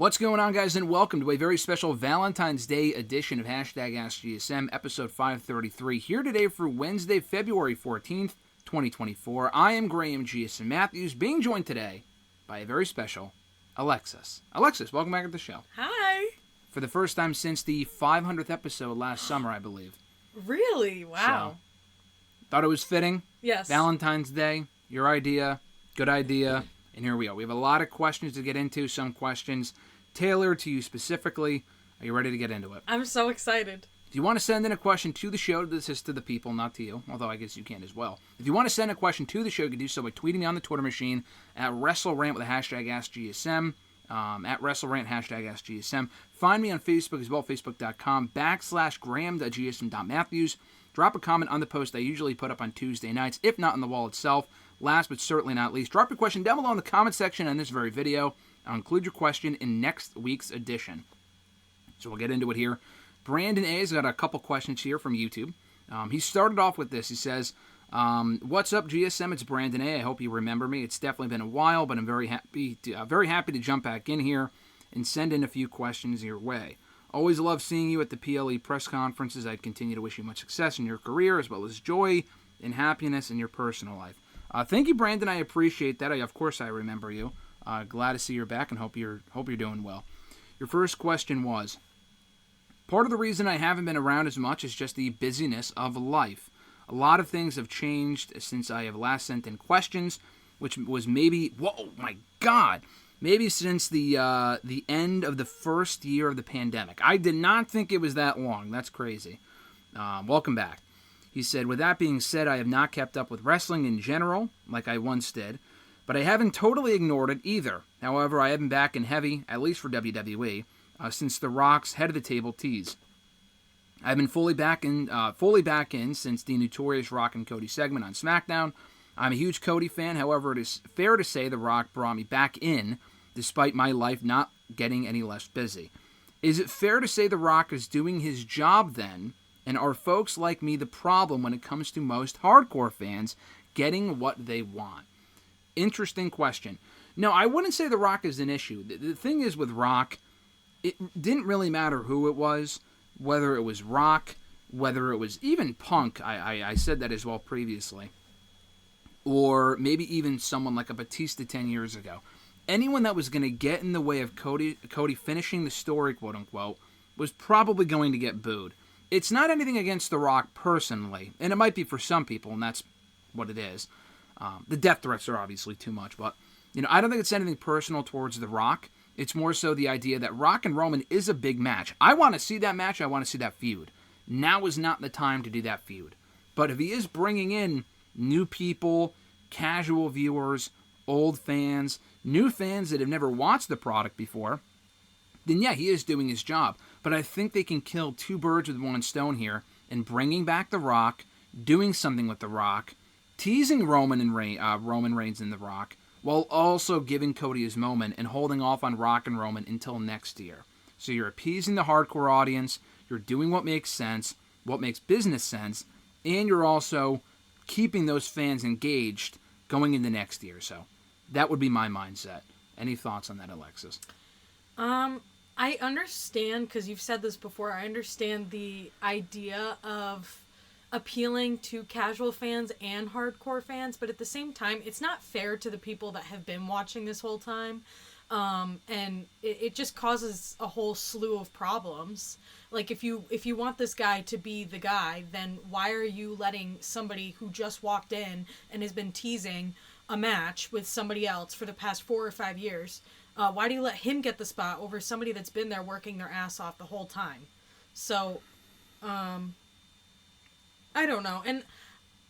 What's going on, guys, and welcome to a very special Valentine's Day edition of #AskGSM, episode 533, here today for Wednesday, February 14th, 2024. I am Graham GSM Matthews, being joined today by a very special Alexis. Alexis, welcome back to the show. Hi. For the first time since the 500th episode last summer, I believe. Really? Wow. So, thought it was fitting. Yes. Valentine's Day, your idea, good idea. And here we are. We have a lot of questions to get into, some questions tailored to you specifically. Are you ready to get into it? I'm so excited. If you want to send in a question to the show, this is to the people, not to you, although I guess you can as well. If you want to send a question to the show, you can do so by tweeting me on the Twitter machine at WrestleRant with the hashtag AskGSM, at WrestleRant, hashtag AskGSM. Find me on Facebook as well, facebook.com/Graham.GSM.Matthews. Drop a comment on the post I usually put up on Tuesday nights, if not on the wall itself. Last but certainly not least, drop your question down below in the comment section on this very video. I'll include your question in next week's edition. So we'll get into it here. Brandon A. has got a couple questions here from YouTube. He started off with this. He says, "What's up, GSM? It's Brandon A. I hope you remember me. It's definitely been a while, but I'm very happy to jump back in here and send in a few questions your way. Always love seeing you at the PLE press conferences. I continue to wish you much success in your career, as well as joy and happiness in your personal life." Thank you, Brandon. I appreciate that. Of course, I remember you. Glad to see you're back and hope you're doing well. Your first question was, part of the reason I haven't been around as much is just the busyness of life. A lot of things have changed since I have last sent in questions, which was maybe, whoa, my God, maybe since the end of the first year of the pandemic. I did not think it was that long. That's crazy. Welcome back. He said, with that being said, I have not kept up with wrestling in general, like I once did, but I haven't totally ignored it either. However, I have been back in heavy, at least for WWE, since The Rock's head of the table tease. I've been fully back in since the notorious Rock and Cody segment on SmackDown. I'm a huge Cody fan. However, it is fair to say The Rock brought me back in, despite my life not getting any less busy. Is it fair to say The Rock is doing his job then? And are folks like me the problem when it comes to most hardcore fans getting what they want? Interesting question. No, I wouldn't say The Rock is an issue. The thing is with Rock, it didn't really matter who it was, whether it was Rock, whether it was even Punk, I said that as well previously, or maybe even someone like a Batista 10 years ago. Anyone that was going to get in the way of Cody finishing the story, quote-unquote, was probably going to get booed. It's not anything against The Rock personally, and it might be for some people, and that's what it is. The death threats are obviously too much, but I don't think it's anything personal towards The Rock. It's more so the idea that Rock and Roman is a big match. I want to see that match. I want to see that feud. Now is not the time to do that feud. But if he is bringing in new people, casual viewers, old fans, new fans that have never watched the product before, then yeah, he is doing his job. But I think they can kill two birds with one stone here in bringing back The Rock, doing something with The Rock, teasing Roman Reigns and The Rock, while also giving Cody his moment and holding off on Rock and Roman until next year. So you're appeasing the hardcore audience, you're doing what makes sense, what makes business sense, and you're also keeping those fans engaged going into next year. So that would be my mindset. Any thoughts on that, Alexis? I understand, because you've said this before, I understand the idea of appealing to casual fans and hardcore fans, but at the same time, it's not fair to the people that have been watching this whole time, and it just causes a whole slew of problems. Like, if you want this guy to be the guy, then why are you letting somebody who just walked in and has been teasing a match with somebody else for the past 4 or 5 years, why do you let him get the spot over somebody that's been there working their ass off the whole time? So, I don't know. And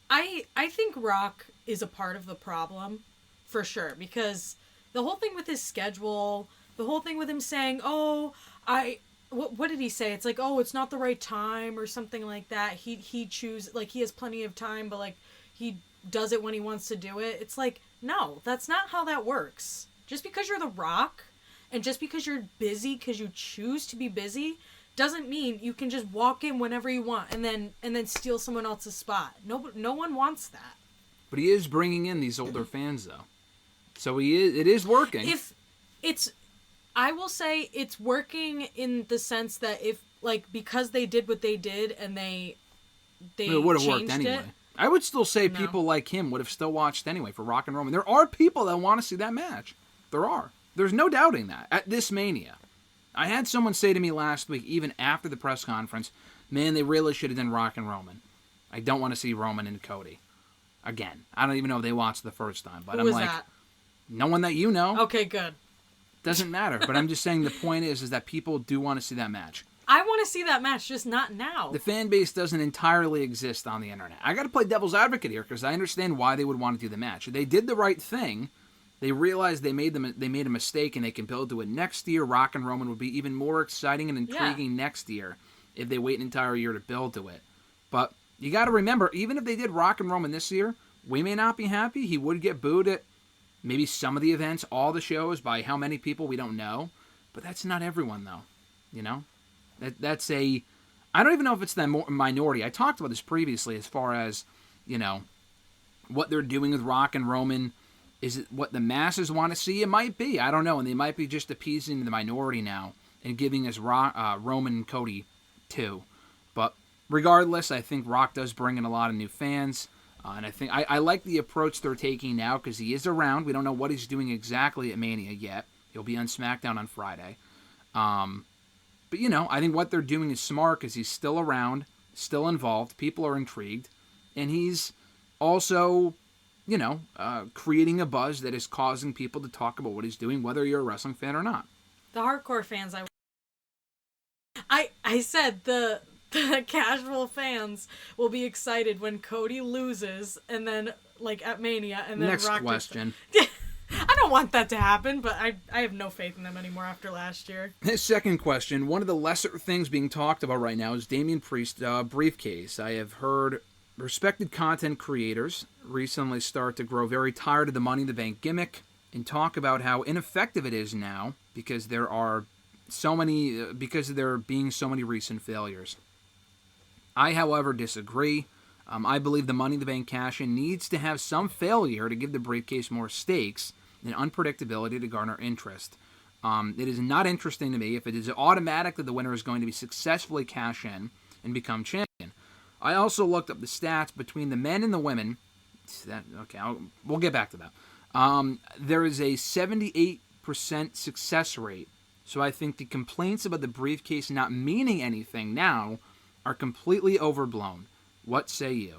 I think Rock is a part of the problem, for sure. Because the whole thing with his schedule, the whole thing with him saying, what did he say? It's like, oh, it's not the right time or something like that. He chooses, like, he has plenty of time, but, like, he does it when he wants to do it. It's like, no, that's not how that works. Just because you're The Rock, and just because you're busy because you choose to be busy, doesn't mean you can just walk in whenever you want and then steal someone else's spot. No one wants that. But he is bringing in these older fans, though. So it is working. If it's I will say it's working in the sense that if, like, because they did what they did and they It would have worked changed anyway. it. I would still say No. people like him would have still watched anyway for Rock and Roman. There are people that want to see that match. There are. There's no doubting that. At this Mania. I had someone say to me last week, even after the press conference, man, they really should have done Rock and Roman. I don't want to see Roman and Cody. Again. I don't even know if they watched the first time. But Who I'm was like, that? no one that you know. Okay, good. Doesn't matter. But I'm just saying the point is that people do want to see that match. I want to see that match, just not now. The fan base doesn't entirely exist on the internet. I got to play devil's advocate here because I understand why they would want to do the match. They did the right thing. They realized they made a mistake and they can build to it next year. Rock and Roman would be even more exciting and intriguing next year if they wait an entire year to build to it. But you got to remember, even if they did Rock and Roman this year, we may not be happy. He would get booed at maybe some of the events, all the shows, by how many people we don't know. But that's not everyone, though. You know? That's a... I don't even know if it's the minority. I talked about this previously as far as, you know, what they're doing with Rock and Roman. Is it what the masses want to see? It might be. I don't know. And they might be just appeasing the minority now and giving us Roman and Cody too. But regardless, I think Rock does bring in a lot of new fans. And I think I like the approach they're taking now because he is around. We don't know what he's doing exactly at Mania yet. He'll be on SmackDown on Friday. But, you know, I think what they're doing is smart because he's still around, still involved. People are intrigued. And he's also, you know, creating a buzz that is causing people to talk about what he's doing, whether you're a wrestling fan or not. The hardcore fans, I said the casual fans will be excited when Cody loses and then, like, at Mania, and then Next Rock question. I don't want that to happen, but I have no faith in them anymore after last year. His second question, one of the lesser things being talked about right now is Damian Priest's briefcase. I have heard respected content creators recently start to grow very tired of the Money in the Bank gimmick and talk about how ineffective it is now because there are because there being so many recent failures. I, however, disagree. I believe the Money in the Bank cash-in needs to have some failure to give the briefcase more stakes and unpredictability to garner interest. It is not interesting to me if it is automatic that the winner is going to be successfully cash in and become champion. I also looked up the stats between the men and the women. We'll get back to that. There is a 78% success rate. So I think the complaints about the briefcase not meaning anything now are completely overblown. What say you?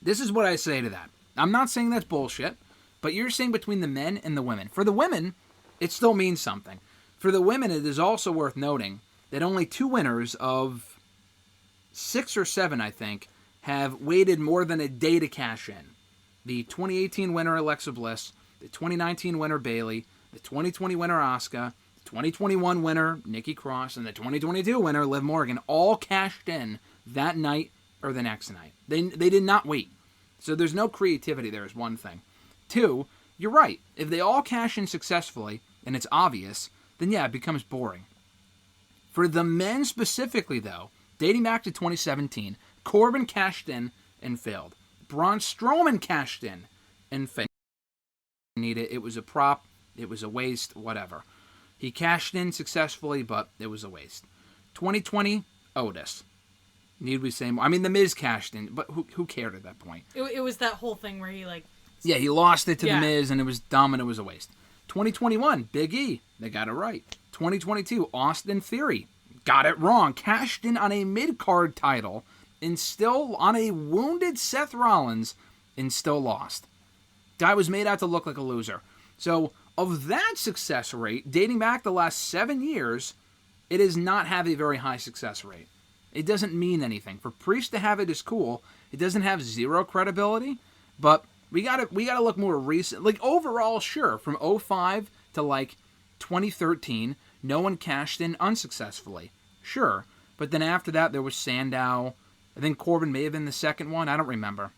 This is what I say to that. I'm not saying that's bullshit, but you're saying between the men and the women. For the women, it still means something. For the women, it is also worth noting that only 2 winners of 6 or 7, I think, have waited more than a day to cash in. The 2018 winner, Alexa Bliss, the 2019 winner, Bayley, the 2020 winner, Asuka, the 2021 winner, Nikki Cross, and the 2022 winner, Liv Morgan, all cashed in that night or the next night. They did not wait. So there's no creativity there is one thing. 2, you're right. If they all cash in successfully, and it's obvious, then yeah, it becomes boring. For the men specifically, though, dating back to 2017, Corbin cashed in and failed. Braun Strowman cashed in and failed. It was a prop. It was a waste. Whatever. He cashed in successfully, but it was a waste. 2020, Otis. Need we say more? I mean, The Miz cashed in, but who cared at that point? It was that whole thing where he, like... Yeah, he lost it to The Miz, and it was dumb, and it was a waste. 2021, Big E. They got it right. 2022, Austin Theory. Got it wrong. Cashed in on a mid-card title, and still on a wounded Seth Rollins, and still lost. Guy was made out to look like a loser. So, of that success rate, dating back the last 7 years, it does not have a very high success rate. It doesn't mean anything. For Priest to have it is cool. It doesn't have zero credibility, but we gotta look more recent. Like, overall, sure, from 2005 to, like, 2013, no one cashed in unsuccessfully. Sure. But then after that, there was Sandow. I think Corbin may have been the second one. I don't remember.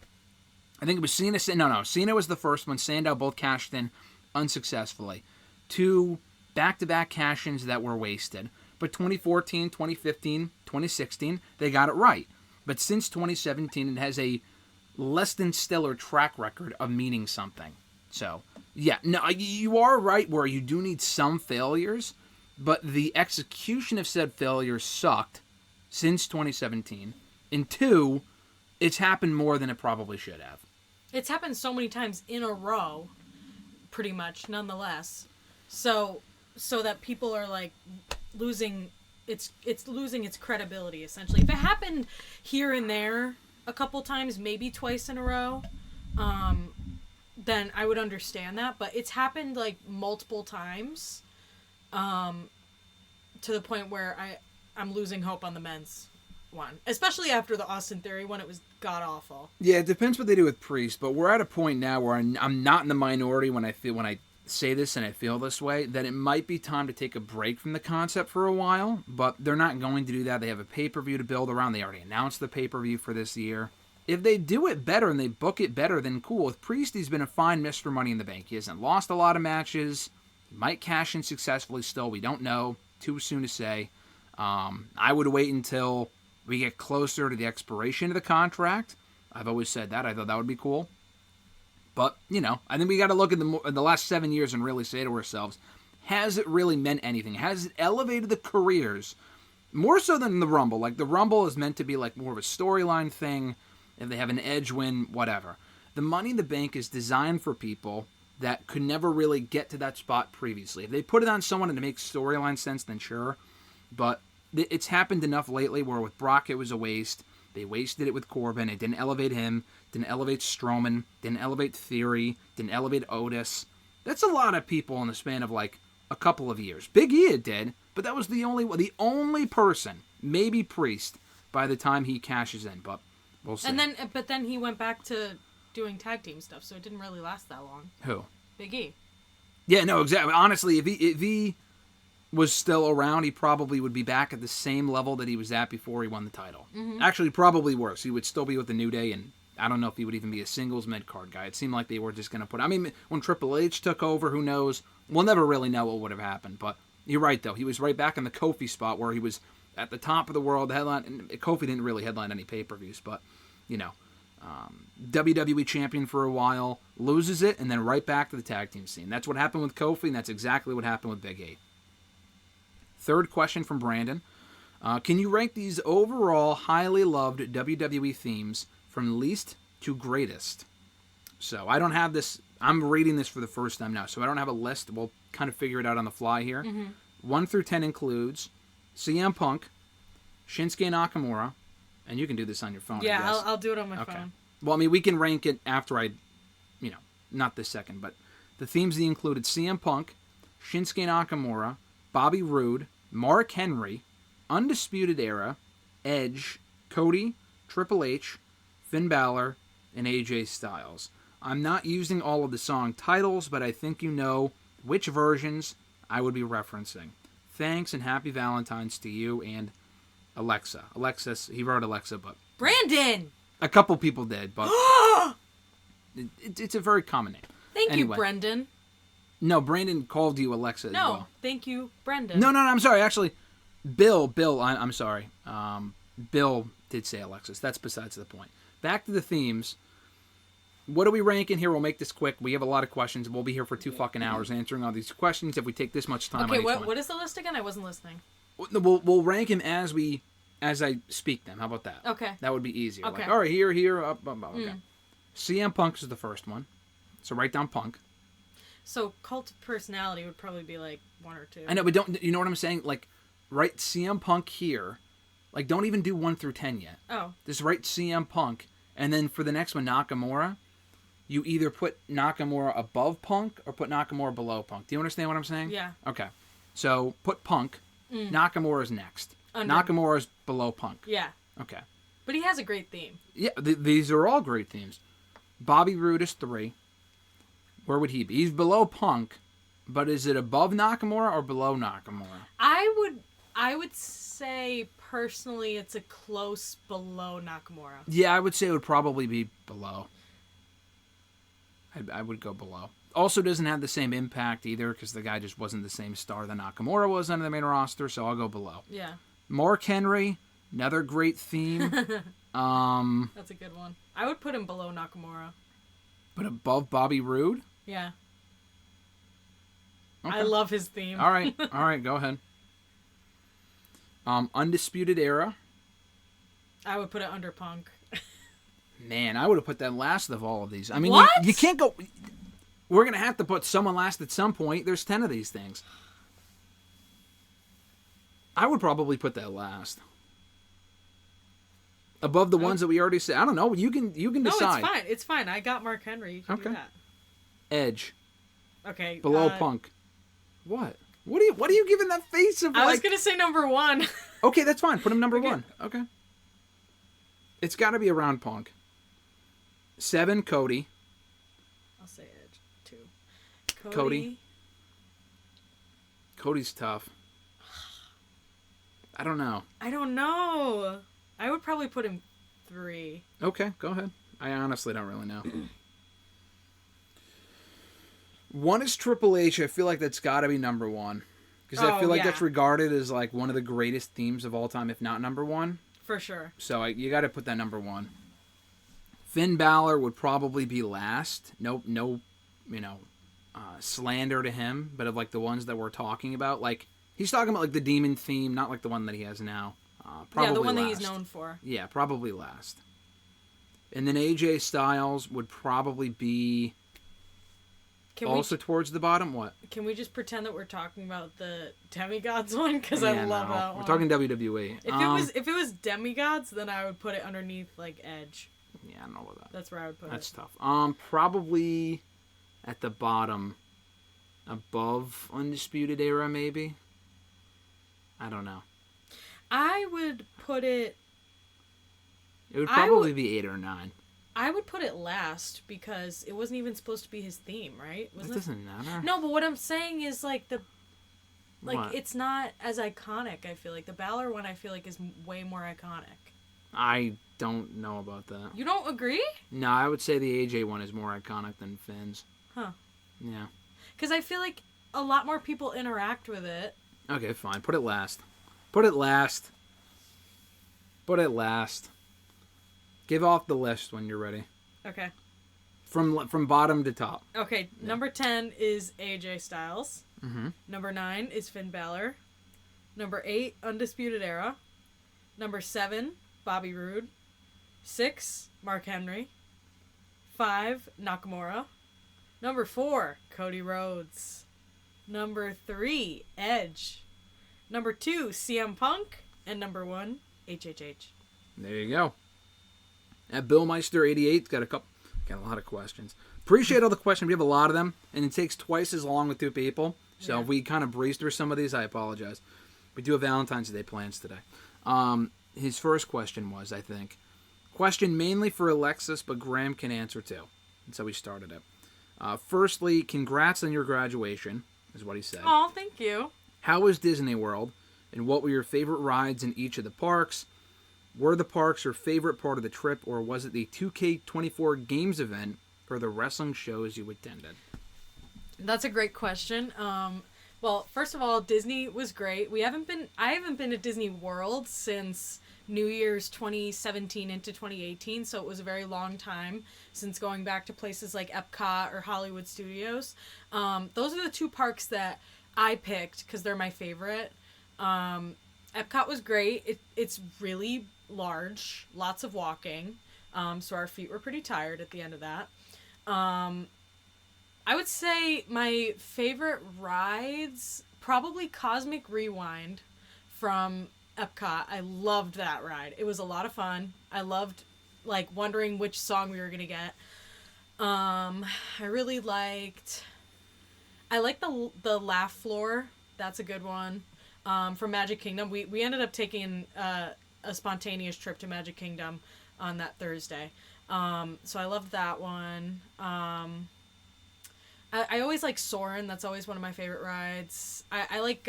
I think it was Cena. No. Cena was the first one. Sandow both cashed in unsuccessfully. 2 back-to-back cash-ins that were wasted. But 2014, 2015, 2016, they got it right. But since 2017, it has a less than stellar track record of meaning something. So, Yeah, no, you are right where you do need some failures, but the execution of said failures sucked since 2017. And two, it's happened more than it probably should have. It's happened so many times in a row, pretty much, nonetheless. So that people are like losing it's losing its credibility essentially. If it happened here and there a couple times, maybe twice in a row, then I would understand that, but it's happened like multiple times, to the point where I'm losing hope on the men's one, especially after the Austin Theory one. It was god awful. Yeah, it depends what they do with Priest, but we're at a point now where I'm not in the minority when I say this and I feel this way, that it might be time to take a break from the concept for a while, but they're not going to do that. They have a pay-per-view to build around. They already announced the pay-per-view for this year. If they do it better and they book it better, then cool. With Priest, he's been a fine Mr. Money in the Bank. He hasn't lost a lot of matches. He might cash in successfully still. We don't know. Too soon to say. I would wait until we get closer to the expiration of the contract. I've always said that. I thought that would be cool. But, I think we got to look at the last 7 years and really say to ourselves, has it really meant anything? Has it elevated the careers more so than the Rumble? Like, the Rumble is meant to be like more of a storyline thing. If they have an edge win, whatever. The Money in the Bank is designed for people that could never really get to that spot previously. If they put it on someone and it makes storyline sense, then sure. But it's happened enough lately where with Brock it was a waste. They wasted it with Corbin. It didn't elevate him. Didn't elevate Strowman. Didn't elevate Theory. Didn't elevate Otis. That's a lot of people in the span of like a couple of years. Big E it did, but that was the only person, maybe Priest, by the time he cashes in. But we'll see. But then he went back to doing tag team stuff, so it didn't really last that long. Who? Big E. Yeah, no, exactly. Honestly, if he was still around, he probably would be back at the same level that he was at before he won the title. Mm-hmm. Actually, probably worse. He would still be with the New Day, and I don't know if he would even be a singles mid-card guy. It seemed like they were just going to put... I mean, when Triple H took over, who knows? We'll never really know what would have happened, but you're right, though. He was right back in the Kofi spot where he was at the top of the world. The headline, and Kofi didn't really headline any pay-per-views, but, WWE champion for a while, loses it, and then right back to the tag team scene. That's what happened with Kofi, and that's exactly what happened with Big E. Third question from Brandon. Can you rank these overall highly loved WWE themes from least to greatest? So I don't have this. I'm reading this for the first time now, so I don't have a list. We'll kind of figure it out on the fly here. Mm-hmm. 1 through 10 includes CM Punk, Shinsuke Nakamura, and you can do this on your phone. Yeah, I'll do it on my phone. Well, I mean, we can rank it after not this second, but the themes he included CM Punk, Shinsuke Nakamura, Bobby Roode, Mark Henry, Undisputed Era, Edge, Cody, Triple H, Finn Balor, and AJ Styles. I'm not using all of the song titles, but I think you know which versions I would be referencing. Thanks and happy Valentine's to you and Alexa. Alexis, he wrote Alexa, but... Brandon! A couple people did, but... it's a very common name. Thank you, Brendan. No, Brandon called you Alexa as well. No, thank you, Brendan. No, I'm sorry. Actually, Bill, I'm sorry. Bill did say Alexis. That's besides the point. Back to the themes. What are we ranking here? We'll make this quick. We have a lot of questions. We'll be here for 2 fucking hours answering all these questions if we take this much time. Okay, what is the list again? I wasn't listening. We'll rank them as I speak them. How about that? Okay. That would be easier. Okay. Like, all right, here, up. Okay. CM Punk is the first one. So write down Punk. So Cult of Personality would probably be like 1 or 2. I know, but don't you know what I'm saying? Like, write CM Punk here. Like, don't even do 1 through 10 yet. Oh. Just write CM Punk, and then for the next one, Nakamura, you either put Nakamura above Punk or put Nakamura below Punk. Do you understand what I'm saying? Yeah. Okay. So put Punk. Nakamura's next. Under. Nakamura's below Punk. Yeah. Okay. But he has a great theme. Yeah, these are all great themes. Bobby Roode is 3. Where would he be? He's below Punk, but is it above Nakamura or below Nakamura? I would say personally it's a close below Nakamura. Yeah, I would say it would probably be below. I would go below. Also doesn't have the same impact either because the guy just wasn't the same star that Nakamura was under the main roster, so I'll go below. Yeah. Mark Henry, another great theme. That's a good one. I would put him below Nakamura. But above Bobby Roode? Yeah. Okay. I love his theme. All right, go ahead. Undisputed Era. I would put it under Punk. Man, I would have put that last of all of these. I mean, What? you can't go... We're going to have to put someone last at some point. There's 10 of these things. I would probably put that last. Above the ones that we already said. I don't know. You can decide. No, it's fine. It's fine. I got Mark Henry. You can do that. Edge. Okay. Below Punk. What? What are you giving that face of? I was gonna say number 1. Okay, that's fine. Put him number 1. Okay. It's got to be around Punk. 7, Cody. I'll say Edge 2. Cody. Cody's tough. I don't know. I would probably put him 3. Okay, go ahead. I honestly don't really know. 1 is Triple H. I feel like that's got to be number 1. Because I feel like that's regarded as like one of the greatest themes of all time, if not number 1. For sure. So you got to put that number 1. Finn Balor would probably be last. No, slander to him, but of like the ones that we're talking about, like he's talking about like the demon theme, not like the one that he has now. Probably the one last. that he's known for. Yeah, probably last. And then AJ Styles would probably be towards the bottom. What? Can we just pretend that we're talking about the Demigods one? Because I love that one. We're talking WWE. If it was Demigods, then I would put it underneath like Edge. Yeah, I don't know about that. That's where I would put it. That's tough. Probably at the bottom, above Undisputed Era, maybe. I don't know. I would put it... It would probably be 8 or 9. I would put it last because it wasn't even supposed to be his theme, right? It doesn't matter. No, but what I'm saying is like What? it's not as iconic. I feel like the Balor one. I feel like is way more iconic. I don't know about that. You don't agree? No, I would say the AJ one is more iconic than Finn's. Huh. Yeah. Because I feel like a lot more people interact with it. Okay, fine. Put it last. Put it last. Put it last. Give off the list when you're ready. Okay. From bottom to top. Okay. Yeah. Number 10 is AJ Styles. Mm-hmm. Number 9 is Finn Balor. Number 8, Undisputed Era. Number 7, Bobby Roode. 6, Mark Henry. 5, Nakamura. Number 4, Cody Rhodes. Number 3, Edge. Number 2, CM Punk. And number 1, HHH. There you go. At BillMeister88's got a lot of questions. Appreciate all the questions. We have a lot of them, and it takes twice as long with 2 people. So if we kind of breeze through some of these, I apologize. We do have Valentine's Day plans today. His first question was, I think, question mainly for Alexis, but Graham can answer too. And so we started it. Firstly, congrats on your graduation, is what he said. Oh, thank you. How was Disney World, and what were your favorite rides in each of the parks? Were the parks your favorite part of the trip, or was it the 2K24 games event or the wrestling shows you attended? That's a great question. Well, first of all, Disney was great. I haven't been to Disney World since New Year's 2017 into 2018, so it was a very long time since going back to places like Epcot or Hollywood Studios. Those are the 2 parks that I picked because they're my favorite. Epcot was great. It's really large, lots of walking, so our feet were pretty tired at the end of that. I would say my favorite rides, probably Cosmic Rewind from Epcot. I loved that ride. It was a lot of fun. I loved wondering which song we were gonna get. I like the laugh floor. That's a good one. From Magic Kingdom. We ended up taking a spontaneous trip to Magic Kingdom on that Thursday. So I loved that one. I always like Soarin'. That's always one of my favorite rides. I like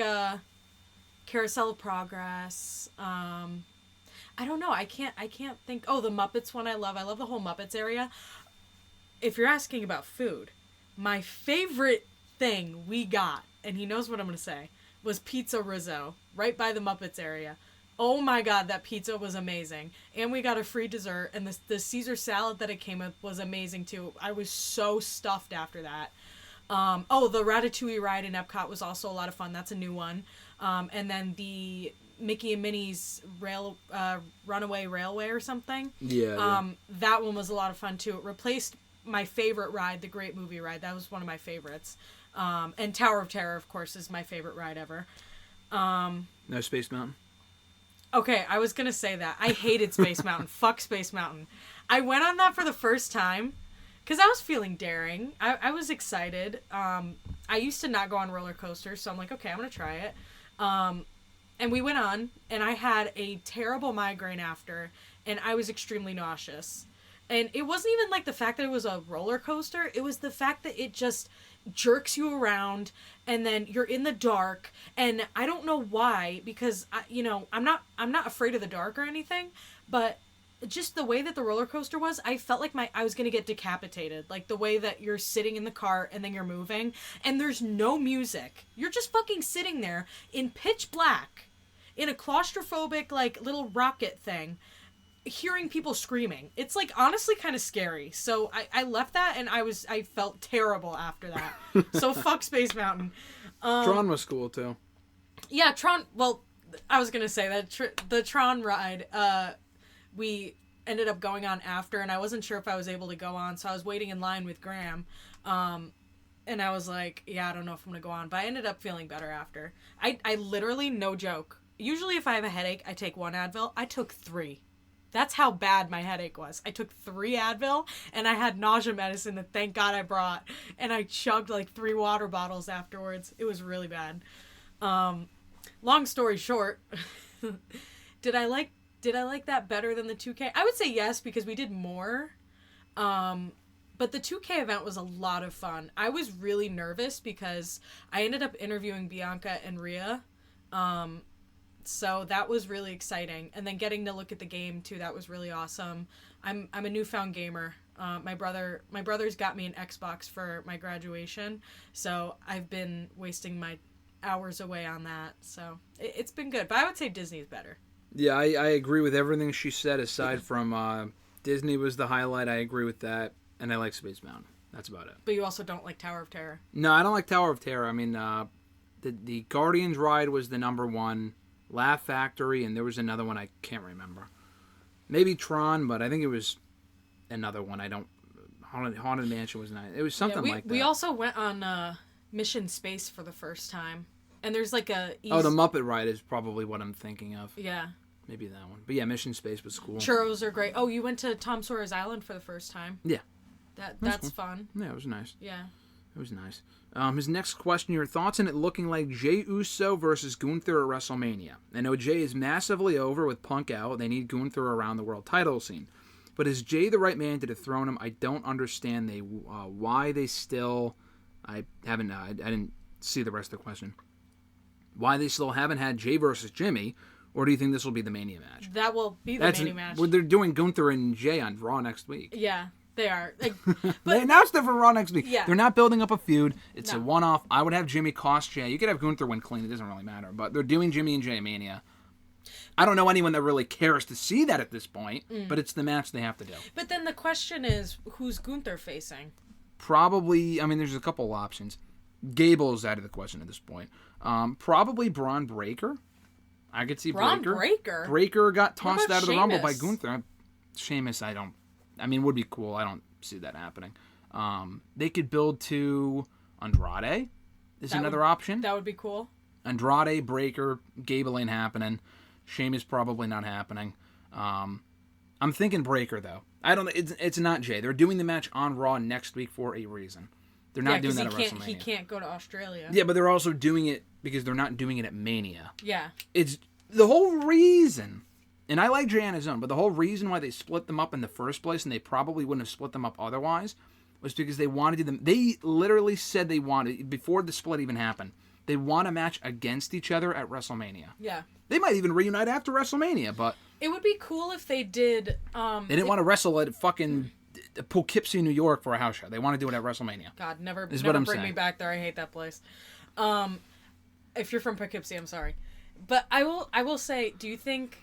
Carousel of Progress. I don't know. I can't think. Oh, the Muppets one I love. I love the whole Muppets area. If you're asking about food, my favorite thing we got, and he knows what I'm going to say, was Pizza Rizzo, right by the Muppets area. Oh my god, that pizza was amazing. And we got a free dessert, and the Caesar salad that it came with was amazing too. I was so stuffed after that. The Ratatouille ride in Epcot was also a lot of fun. That's a new one. And then the Mickey and Minnie's Runaway Railway or something. Yeah. That one was a lot of fun too. It replaced my favorite ride, the Great Movie Ride. That was one of my favorites. And Tower of Terror, of course, is my favorite ride ever. No Space Mountain? Okay, I was going to say that. I hated Space Mountain. Fuck Space Mountain. I went on that for the first time because I was feeling daring. I was excited. I used to not go on roller coasters, so I'm like, okay, I'm going to try it. And we went on, and I had a terrible migraine after, and I was extremely nauseous. And it wasn't even like the fact that it was a roller coaster. It was the fact that it just jerks you around, and then you're in the dark. And I don't know why, because I'm not afraid of the dark or anything, but just the way that the roller coaster was, I felt like I was gonna get decapitated. Like the way that you're sitting in the cart and then you're moving, and there's no music. You're just fucking sitting there in pitch black, in a claustrophobic like little rocket thing, hearing people screaming. It's like honestly kind of scary. So I left that, and I felt terrible after that. So fuck Space Mountain. Tron was cool too. Yeah, Tron. Well, I was gonna say that the Tron ride. We ended up going on after, and I wasn't sure if I was able to go on, so I was waiting in line with Graham. And I was like, yeah, I don't know if I'm gonna go on, but I ended up feeling better after. I literally, no joke. Usually, if I have a headache, I take 1 Advil. I took 3. That's how bad my headache was. I took 3 Advil, and I had nausea medicine that thank God I brought. And I chugged like 3 water bottles afterwards. It was really bad. Long story short, did I like that better than the 2K? I would say yes, because we did more. But the 2K event was a lot of fun. I was really nervous because I ended up interviewing Bianca and Rhea. So that was really exciting. And then getting to look at the game too, that was really awesome. I'm a newfound gamer. My brother's got me an Xbox for my graduation, so I've been wasting my hours away on that. So it's been good, but I would say Disney is better. Yeah, I agree with everything she said, aside from Disney was the highlight. I agree with that, and I like Space Mountain. That's about it. But you also don't like Tower of Terror. No, I don't like Tower of Terror. I mean, the Guardians ride was the number one. Laugh Factory, and there was another one I can't remember. Maybe Tron, but I think it was another one. I don't... Haunted Mansion was nice. It was something like that. We also went on Mission Space for the first time. And there's like a... Oh, the Muppet ride is probably what I'm thinking of. Yeah. Maybe that one. But yeah, Mission Space was cool. Churros are great. Oh, you went to Tom Sawyer's Island for the first time? Yeah. That's cool. fun. Yeah, it was nice. Yeah. It was nice. His next question, your thoughts on it looking like Jey Uso versus Gunther at WrestleMania. I know Jey is massively over with Punk out. They need Gunther around the world title scene. But is Jey the right man to dethrone him? I don't understand why they still... I didn't see the rest of the question. Why they still haven't had Jey versus Jimmy, or do you think this will be the Mania match? That will be the Mania match. Well, they're doing Gunther and Jey on Raw next week. Yeah. They are. But they announced it for Raw next week. Yeah. They're not building up a feud. It's a one-off. I would have Jimmy cost Jey. You could have Gunther win clean. It doesn't really matter. But they're doing Jimmy and Jey Mania. I don't know anyone that really cares to see that at this point, but it's the match they have to do. But then the question is, who's Gunther facing? Probably, I mean, there's a couple of options. Gable's out of the question at this point. Probably Braun Breaker. I could see Braun Breaker. Breaker? Breaker got tossed out of the Rumble by Sheamus? Gunther. Sheamus, would be cool. I don't see that happening. They could build to Andrade. Another option. That would be cool. Andrade, Breaker, Gable ain't happening. Sheamus probably not happening. I'm thinking Breaker though. It's not Jey. They're doing the match on Raw next week for a reason. They're not doing that at WrestleMania. He can't go to Australia. Yeah, but they're also doing it because they're not doing it at Mania. Yeah. It's the whole reason. And I like Jey on his own, but the whole reason why they split them up in the first place, and they probably wouldn't have split them up otherwise, was because they wanted to do them. They literally said they wanted, before the split even happened, they want a match against each other at WrestleMania. Yeah. They might even reunite after WrestleMania, but... It would be cool if they did... they didn't want to wrestle at fucking Poughkeepsie, New York for a house show. They want to do it at WrestleMania. God, never bring me back there. I hate that place. If you're from Poughkeepsie, I'm sorry. But I will say, do you think...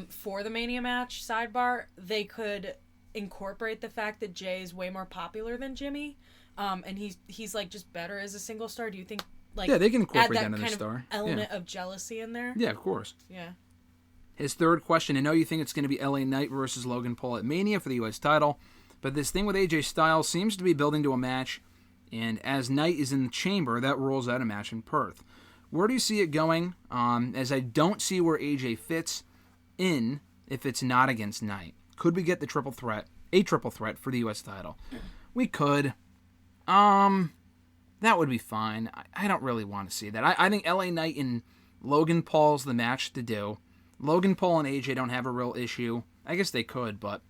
for the Mania match, sidebar, they could incorporate the fact that Jey is way more popular than Jimmy. and he's like just better as a single star, do you think like Yeah, they can add incorporate that that in the kind star. of element of jealousy in there? Yeah, of course. Yeah. His third question, I know you think it's going to be LA Knight versus Logan Paul at Mania for the U.S. title, but this thing with AJ Styles seems to be building to a match, and as Knight is in the chamber, that rules out a match in Perth. Where do you see it going? As I don't see where AJ fits in if it's not against Knight. Could we get a triple threat for the U.S. title? We could. That would be fine. I don't really want to see that. I think LA Knight and Logan Paul's the match to do. Logan Paul and AJ don't have a real issue. I guess they could, but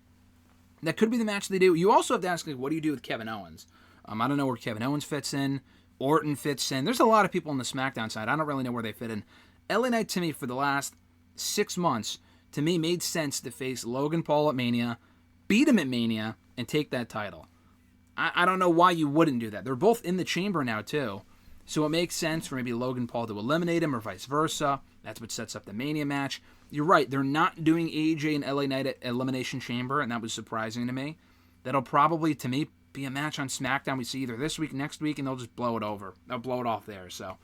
that could be the match they do. You also have to ask, like, what do you do with Kevin Owens? I don't know where Kevin Owens fits in. Orton fits in. There's a lot of people on the SmackDown side. I don't really know where they fit in. LA Knight, to me, for the last 6 months, to me, made sense to face Logan Paul at Mania, beat him at Mania, and take that title. I don't know why you wouldn't do that. They're both in the chamber now, too. So it makes sense for maybe Logan Paul to eliminate him or vice versa. That's what sets up the Mania match. You're right. They're not doing AJ and LA Knight at Elimination Chamber, and that was surprising to me. That'll probably, to me, be a match on SmackDown we see either this week, next week, and they'll just blow it over. They'll blow it off there. So,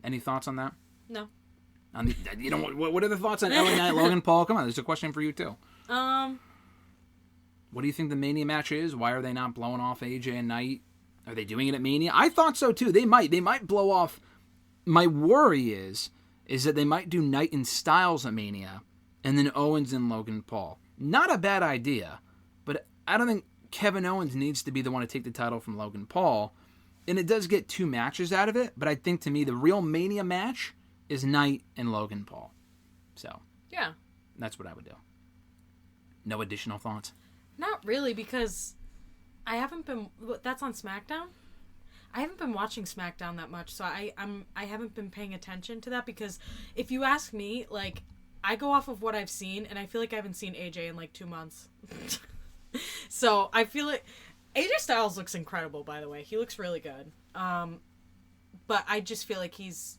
any thoughts on that? No. What are the thoughts on LA Knight, Logan Paul? Come on, there's a question for you, too. What do you think the Mania match is? Why are they not blowing off AJ and Knight? Are they doing it at Mania? I thought so, too. They might blow off. My worry is that they might do Knight and Styles at Mania, and then Owens and Logan Paul. Not a bad idea, but I don't think Kevin Owens needs to be the one to take the title from Logan Paul, and it does get 2 matches out of it, but I think, to me, the real Mania match is Knight and Logan Paul. So, yeah, that's what I would do. No additional thoughts? Not really, because I haven't been... That's on SmackDown? I haven't been watching SmackDown that much, so I haven't been paying attention to that, because if you ask me, like, I go off of what I've seen, and I feel like I haven't seen AJ in, like, 2 months. So, I feel like... AJ Styles looks incredible, by the way. He looks really good. But I just feel like he's...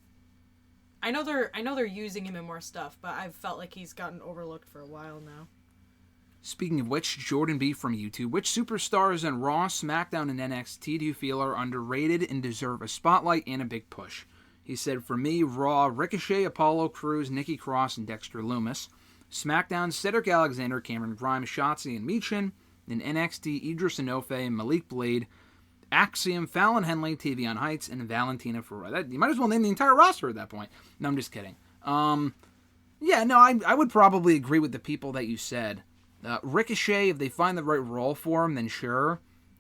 I know they're using him in more stuff, but I've felt like he's gotten overlooked for a while now. Speaking of which, Jordan B. from YouTube, which superstars in Raw, SmackDown, and NXT do you feel are underrated and deserve a spotlight and a big push? He said, for me, Raw, Ricochet, Apollo Crews, Nikki Cross, and Dexter Lumis. SmackDown, Cedric Alexander, Cameron Grimes, Shotzi, and Michin. In NXT, Idris Enofe, Malik Blade, Axiom, Fallon Henley, Tavion Heights, and Valentina Ferrara. You might as well name the entire roster at that point. No, I'm just kidding. I would probably agree with the people that you said. Ricochet, if they find the right role for him, then sure.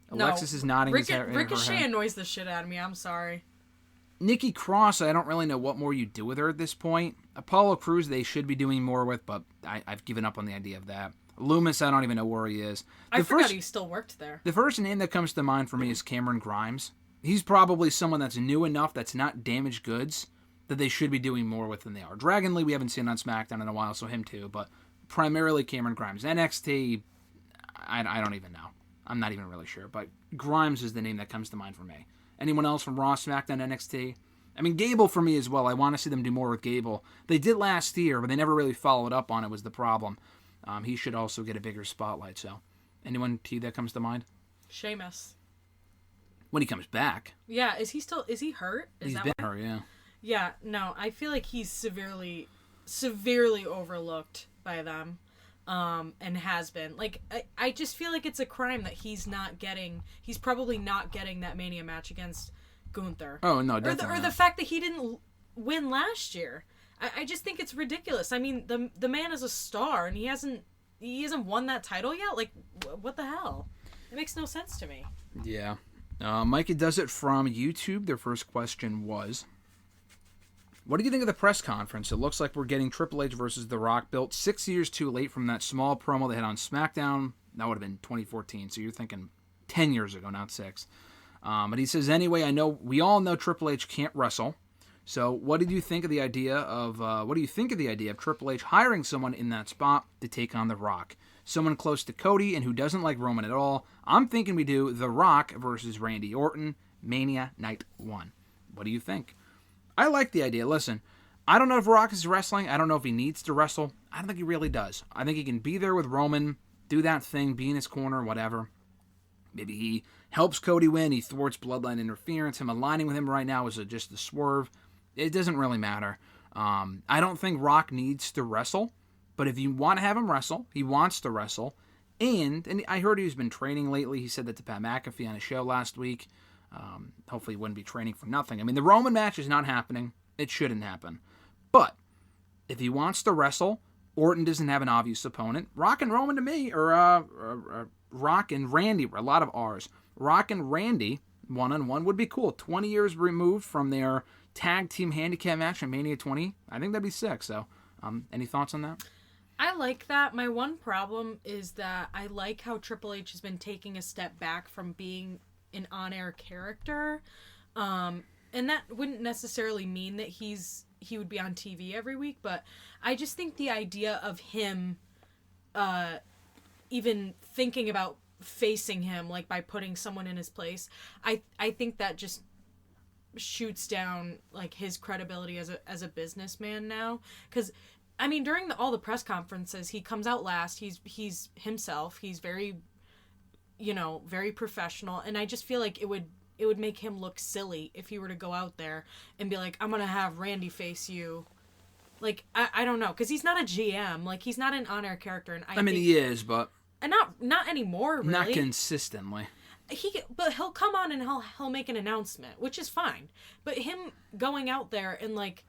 Alexis is nodding his head. Ricochet annoys the shit out of me. I'm sorry. Nikki Cross, I don't really know what more you do with her at this point. Apollo Crews, they should be doing more with, but I've given up on the idea of that. Loomis, I don't even know where he is. I forgot he still worked there. The first name that comes to mind for me is Cameron Grimes. He's probably someone that's new enough, that's not damaged goods, that they should be doing more with than they are. Dragon Lee, we haven't seen on SmackDown in a while, so him too, but primarily Cameron Grimes. NXT, I don't even know. I'm not even really sure, but Grimes is the name that comes to mind for me. Anyone else from Raw, SmackDown, NXT? I mean, Gable for me as well. I want to see them do more with Gable. They did last year, but they never really followed up on it, was the problem. He should also get a bigger spotlight, so. Anyone to you that comes to mind? Sheamus. When he comes back. Yeah, is he hurt? He's been hurt, yeah. Yeah, no, I feel like he's severely overlooked by them, and has been. Like, I just feel like it's a crime that he's probably not getting that Mania match against Gunther. Oh, no, definitely Or the fact that he didn't win last year. I just think it's ridiculous. I mean, the man is a star, and he hasn't won that title yet? Like, what the hell? It makes no sense to me. Yeah. Micah does it from YouTube. Their first question was, what do you think of the press conference? It looks like we're getting Triple H versus The Rock built 6 years too late from that small promo they had on SmackDown. That would have been 2014, so you're thinking 10 years ago, not 6. But he says, anyway, we all know Triple H can't wrestle. So what do you think of the idea of Triple H hiring someone in that spot to take on The Rock? Someone close to Cody and who doesn't like Roman at all. I'm thinking we do The Rock versus Randy Orton, Mania Night 1. What do you think? I like the idea. Listen, I don't know if Rock is wrestling. I don't know if he needs to wrestle. I don't think he really does. I think he can be there with Roman, do that thing, be in his corner, whatever. Maybe he helps Cody win. He thwarts bloodline interference. Him aligning with him right now is just a swerve. It doesn't really matter. I don't think Rock needs to wrestle. But if you want to have him wrestle, he wants to wrestle. And I heard he's been training lately. He said that to Pat McAfee on a show last week. Hopefully he wouldn't be training for nothing. I mean, the Roman match is not happening. It shouldn't happen. But if he wants to wrestle, Orton doesn't have an obvious opponent. Rock and Roman to me, or Rock and Randy, a lot of R's. Rock and Randy, one-on-one, would be cool. 20 years removed from their tag team handicap match at Mania 20. I think that'd be sick. So, any thoughts on that? I like that. My one problem is that I like how Triple H has been taking a step back from being an on-air character. And that wouldn't necessarily mean that he would be on TV every week, but I just think the idea of him even thinking about facing him, like by putting someone in his place, I think that just shoots down like his credibility as a businessman now. Because I mean, during all the press conferences, he comes out last. He's himself. He's very, very professional, and I just feel like it would make him look silly if he were to go out there and be like, I'm gonna have Randy face you. Like, I don't know, because he's not a GM. Like, he's not an on-air character, and I mean, he is, but and not anymore. Really, not consistently. But he'll come on and he'll make an announcement, which is fine. But him going out there and like,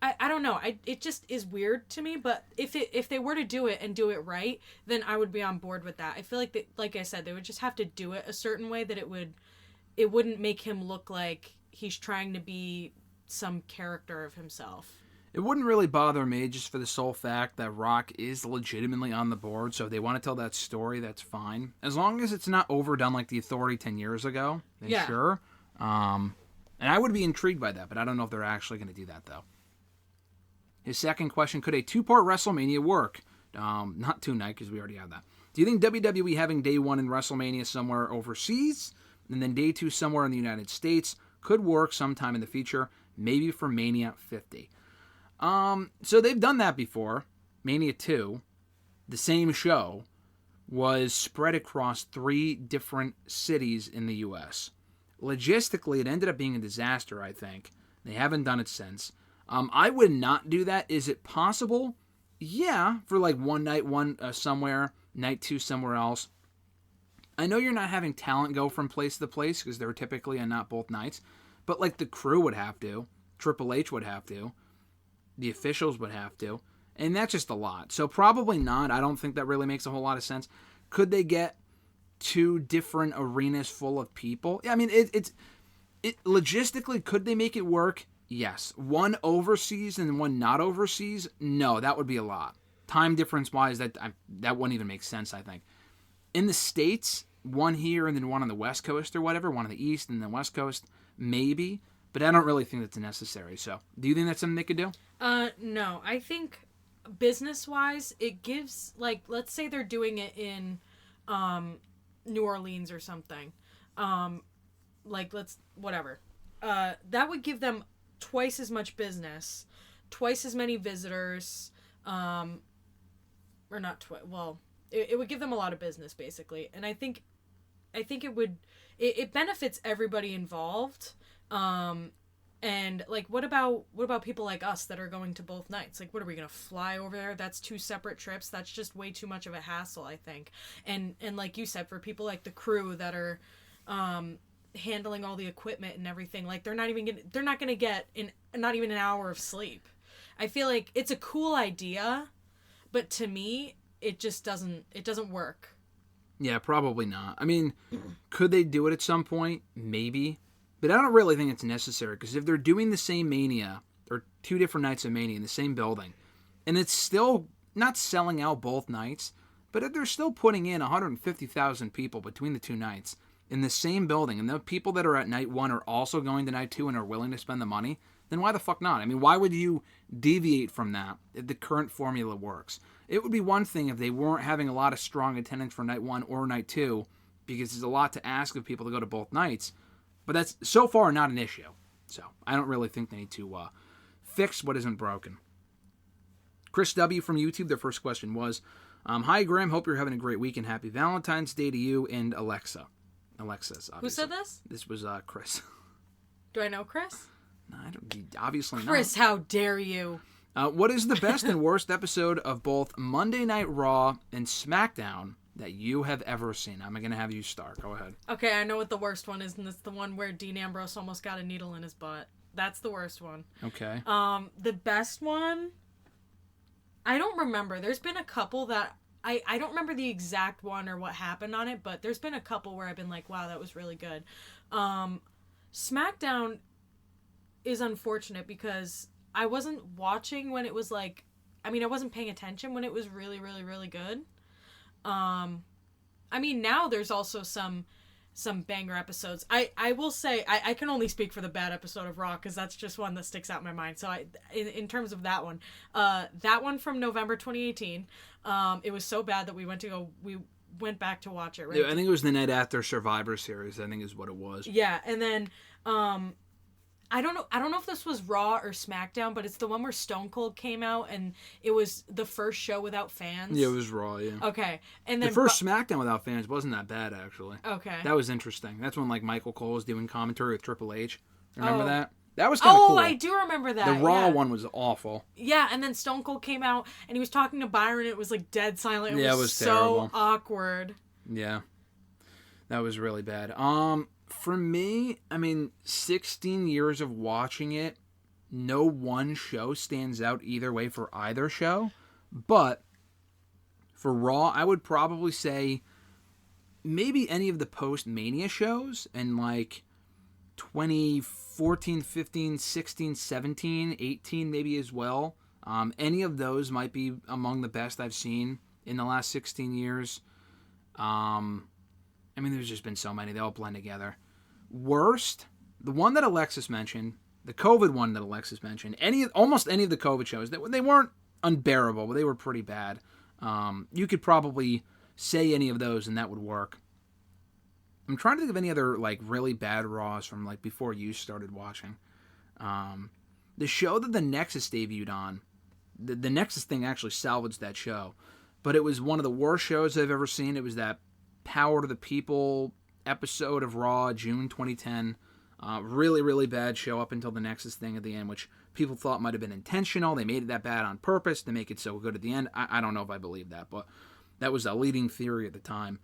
I don't know. It just is weird to me. But if they were to do it and do it right, then I would be on board with that. I feel like like I said, they would just have to do it a certain way that it wouldn't make him look like he's trying to be some character of himself. It wouldn't really bother me just for the sole fact that Rock is legitimately on the board, so if they want to tell that story, that's fine. As long as it's not overdone like The Authority 10 years ago, then yeah. Sure. And I would be intrigued by that, but I don't know if they're actually going to do that, though. His second question, could a two-part WrestleMania work? Not two-night, because we already have that. Do you think WWE having day one in WrestleMania somewhere overseas, and then day two somewhere in the United States, could work sometime in the future, maybe for Mania 50? So they've done that before. Mania 2, the same show, was spread across 3 different cities in the U.S. Logistically, it ended up being a disaster, I think. They haven't done it since. I would not do that. Is it possible? Yeah, for like one night, somewhere, night 2 somewhere else. I know you're not having talent go from place to place because they're typically on not both nights, but like the crew would have to, Triple H would have to, the officials would have to, and that's just a lot. So probably not. I don't think that really makes a whole lot of sense. Could they get 2 different arenas full of people? Yeah, I mean, it logistically, could they make it work? Yes. One overseas and one not overseas? No, that would be a lot. Time difference wise, that wouldn't even make sense, I think. In the States, one here and then one on the West Coast or whatever, one on the East and the West Coast, maybe. But I don't really think that's necessary. So, do you think that's something they could do? No. I think business-wise, it gives, like, let's say they're doing it in New Orleans or something. Whatever. That would give them twice as much business, twice as many visitors, or not twice, well, it would give them a lot of business, basically. And I think it benefits everybody involved. And like, what about people like us that are going to both nights? Like, what are we gonna fly over there? That's 2 separate trips. That's just way too much of a hassle, I think. And like you said, for people like the crew that are handling all the equipment and everything, like they're not gonna get not even an hour of sleep. I feel like it's a cool idea, but to me, it just doesn't work. Yeah, probably not. I mean, could they do it at some point? Maybe. But I don't really think it's necessary, because if they're doing the same Mania, or 2 different nights of Mania in the same building, and it's still not selling out both nights, but if they're still putting in 150,000 people between the 2 nights in the same building, and the people that are at night 1 are also going to night 2 and are willing to spend the money, then why the fuck not? I mean, why would you deviate from that if the current formula works? It would be one thing if they weren't having a lot of strong attendance for night 1 or night 2, because there's a lot to ask of people to go to both nights. But that's so far not an issue. So I don't really think they need to fix what isn't broken. Chris W. from YouTube, their first question was, hi Graham, hope you're having a great week and happy Valentine's Day to you and Alexa. Alexis, obviously. Who said this? This was Chris. Do I know Chris? No, I don't. Obviously not. Chris, how dare you? What is the best and worst episode of both Monday Night Raw and SmackDown that you have ever seen? I'm going to have you start. Go ahead. Okay, I know what the worst one is, and it's the one where Dean Ambrose almost got a needle in his butt. That's the worst one. Okay. The best one, I don't remember. There's been a couple that I don't remember the exact one or what happened on it, but there's been a couple where I've been like, wow, that was really good. SmackDown is unfortunate because I wasn't watching when it was like, I wasn't paying attention when it was really, really, really good. Now there's also some banger episodes. I will say, I can only speak for the bad episode of Raw because that's just one that sticks out in my mind. So in terms of that one from November 2018, it was so bad that we went back to watch it. Right? Yeah, I think it was the night after Survivor Series. I think is what it was. Yeah, and then I don't know if this was Raw or SmackDown, but it's the one where Stone Cold came out and it was the first show without fans. Yeah, it was Raw, yeah. Okay. And then the first SmackDown without fans wasn't that bad, actually. Okay. That was interesting. That's when Michael Cole was doing commentary with Triple H. Remember that? That was kind of cool. Oh, I do remember that. The Raw one was awful. Yeah, and then Stone Cold came out and he was talking to Byron and it was dead silent. It was so terrible. Awkward. Yeah. That was really bad. For me, 16 years of watching it, no one show stands out either way for either show. But for Raw, I would probably say maybe any of the post-Mania shows and 2014, 15, 16, 17, 18 maybe as well. Any of those might be among the best I've seen in the last 16 years. There's just been so many. They all blend together. Worst, the one that Alexis mentioned, the COVID one that Alexis mentioned, almost any of the COVID shows, they weren't unbearable, but they were pretty bad. You could probably say any of those and that would work. I'm trying to think of any other really bad Raws from before you started watching. The show that the Nexus debuted on, the Nexus thing actually salvaged that show, but it was one of the worst shows I've ever seen. It was that Power to the People episode of Raw, June 2010. Really, really bad show up until the Nexus thing at the end, which people thought might have been intentional. They made it that bad on purpose to make it so good at the end. I don't know if I believe that, but that was a leading theory at the time.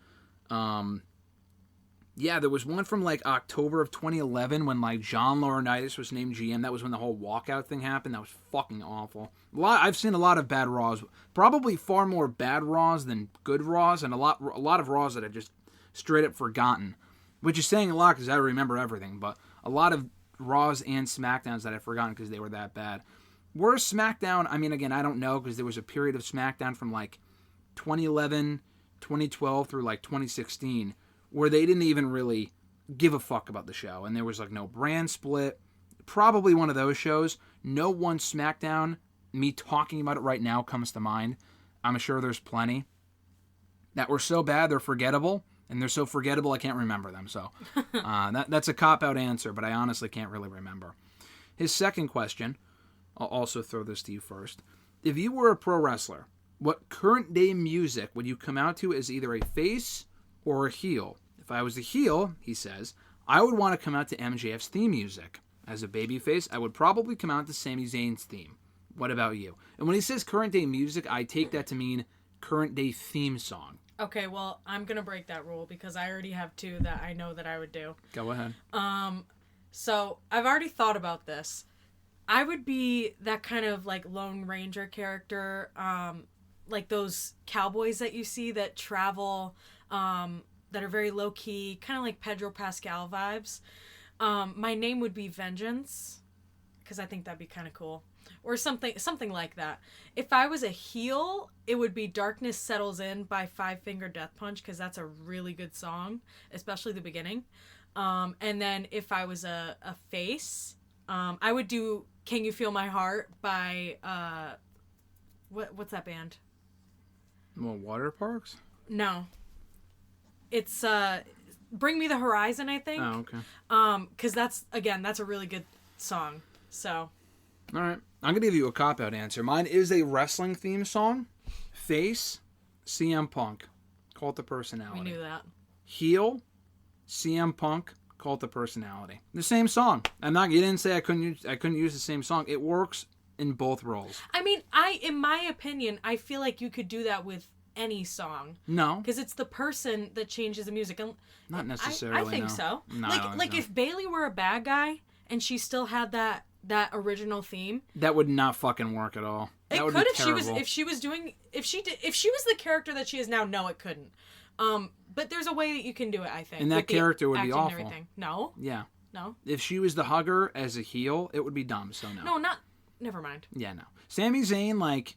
Yeah, there was one from October of 2011 when John Laurinaitis was named GM. That was when the whole walkout thing happened. That was fucking awful. I've seen a lot of bad Raws. Probably far more bad Raws than good Raws, and a lot of Raws that I've just straight up forgotten. Which is saying a lot because I remember everything, but a lot of Raws and SmackDowns that I've forgotten because they were that bad. Worst SmackDown, again, I don't know because there was a period of SmackDown from 2011, 2012 through 2016 where they didn't even really give a fuck about the show. And there was no brand split. Probably one of those shows. No one SmackDown, me talking about it right now, comes to mind. I'm sure there's plenty that were so bad they're forgettable. And they're so forgettable I can't remember them. So that's a cop-out answer, but I honestly can't really remember. His second question, I'll also throw this to you first. If you were a pro wrestler, what current-day music would you come out to as either a face or a heel? If I was a heel, he says, I would want to come out to MJF's theme music. As a babyface, I would probably come out to Sami Zayn's theme. What about you? And when he says current-day music, I take that to mean current-day theme song. Okay, well, I'm going to break that rule because I already have two that I know that I would do. Go ahead. So I've already thought about this. I would be that kind of Lone Ranger character, those cowboys that you see that travel, that are very low-key, kind of like Pedro Pascal vibes. My name would be Vengeance because I think that'd be kind of cool. Or something like that. If I was a heel, it would be Darkness Settles In by Five Finger Death Punch, because that's a really good song, especially the beginning. And then if I was a face, I would do Can You Feel My Heart by, what's that band? Well, Water Parks? No. It's Bring Me the Horizon, I think. Oh, okay. Because that's a really good song. So... All right. I'm going to give you a cop-out answer. Mine is a wrestling theme song. Face, CM Punk. Cult of Personality. We knew that. Heel, CM Punk, Cult of Personality. The same song. You didn't say I couldn't use the same song. It works in both roles. I mean, in my opinion, I feel like you could do that with any song. No. Because it's the person that changes the music. And not necessarily, I think no. so. No, like if Bayley were a bad guy and she still had that original theme, that would not fucking work at all. That would be terrible. if she was the character that she is now. No, it couldn't. But there's a way that you can do it, I think. And that character would be awful. And everything. No. Yeah. No. If she was the hugger as a heel, it would be dumb. So no. No, not. Never mind. Yeah, no. Sami Zayn, like,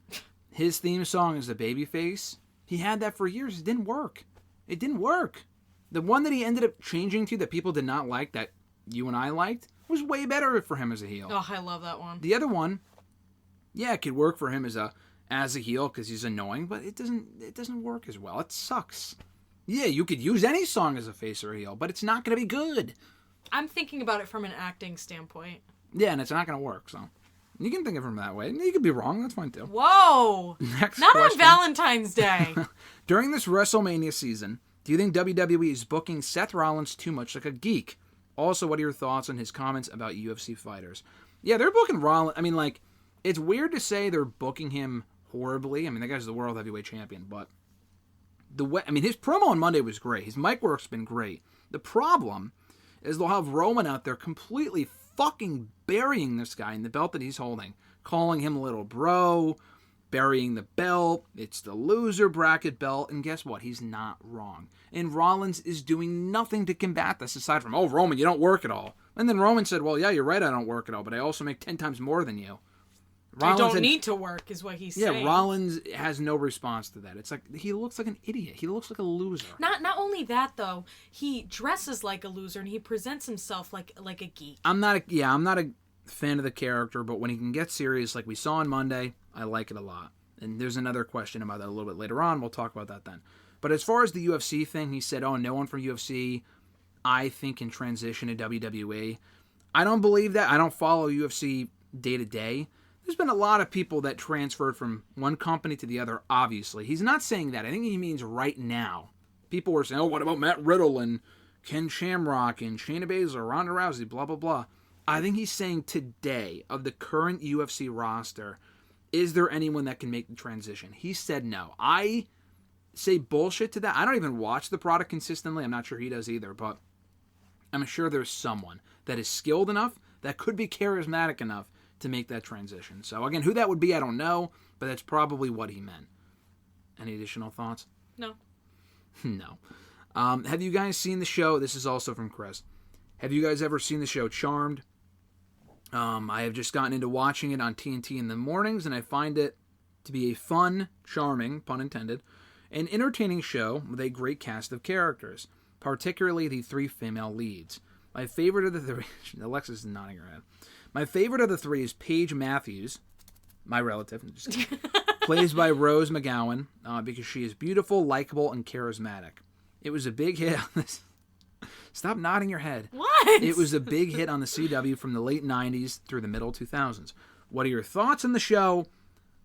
his theme song is the babyface. He had that for years. It didn't work. It didn't work. The one that he ended up changing to that people did not like, that you and I liked, was way better for him as a heel. Oh, I love that one. The other one, yeah, it could work for him as a heel because he's annoying, but it doesn't work as well. It sucks. Yeah, you could use any song as a face or a heel, but it's not going to be good. I'm thinking about it from an acting standpoint. Yeah, and it's not going to work, so. You can think of him that way. You could be wrong. That's fine, too. Whoa! Next Not question. on Valentine's Day. During this WrestleMania season, do you think WWE is booking Seth Rollins too much like a geek? Also, what are your thoughts on his comments about UFC fighters? Yeah, they're booking Rollins. I mean, like, it's weird to say they're booking him horribly. I mean, that guy's the world heavyweight champion, but his promo on Monday was great. His mic work's been great. The problem is they'll have Roman out there completely fucking burying this guy in the belt that he's holding, calling him little bro, burying the belt. It's the loser bracket belt, and guess what? He's not wrong. And Rollins is doing nothing to combat this aside from, oh, Roman, you don't work at all. And then Roman said, well, yeah, you're right, I don't work at all, but I also make 10 times more than you. I don't need to work, is what he's saying. Yeah, Rollins has no response to that. It's like, he looks like an idiot. He looks like a loser. Not only that, though, he dresses like a loser, and he presents himself like a geek. I'm not a fan of the character, but when he can get serious, like we saw on Monday, I like it a lot. And there's another question about that a little bit later on. We'll talk about that then. But as far as the UFC thing, he said, oh, no one from UFC, I think, can transition to WWE. I don't believe that. I don't follow UFC day to day. There's been a lot of people that transferred from one company to the other, obviously. He's not saying that. I think he means right now. People were saying, oh, what about Matt Riddle and Ken Shamrock and Shayna Baszler, Ronda Rousey, blah, blah, blah. I think he's saying today, of the current UFC roster, is there anyone that can make the transition? He said no. I say bullshit to that. I don't even watch the product consistently. I'm not sure he does either, but I'm sure there's someone that is skilled enough, that could be charismatic enough to make that transition. So again, who that would be, I don't know, but that's probably what he meant. Any additional thoughts? No. No. Have you guys seen the show? This is also from Chris. Have you guys ever seen the show Charmed? I have just gotten into watching it on TNT in the mornings, and I find it to be a fun, charming, pun intended, and entertaining show with a great cast of characters, particularly the 3 female leads. My favorite of the 3... Alexis is nodding her head. My favorite of the 3 is Paige Matthews, my relative, plays by Rose McGowan, because she is beautiful, likable, and charismatic. It was a big hit on this... Stop nodding your head. What? It was a big hit on the CW from the late 90s through the middle 2000s. What are your thoughts on the show,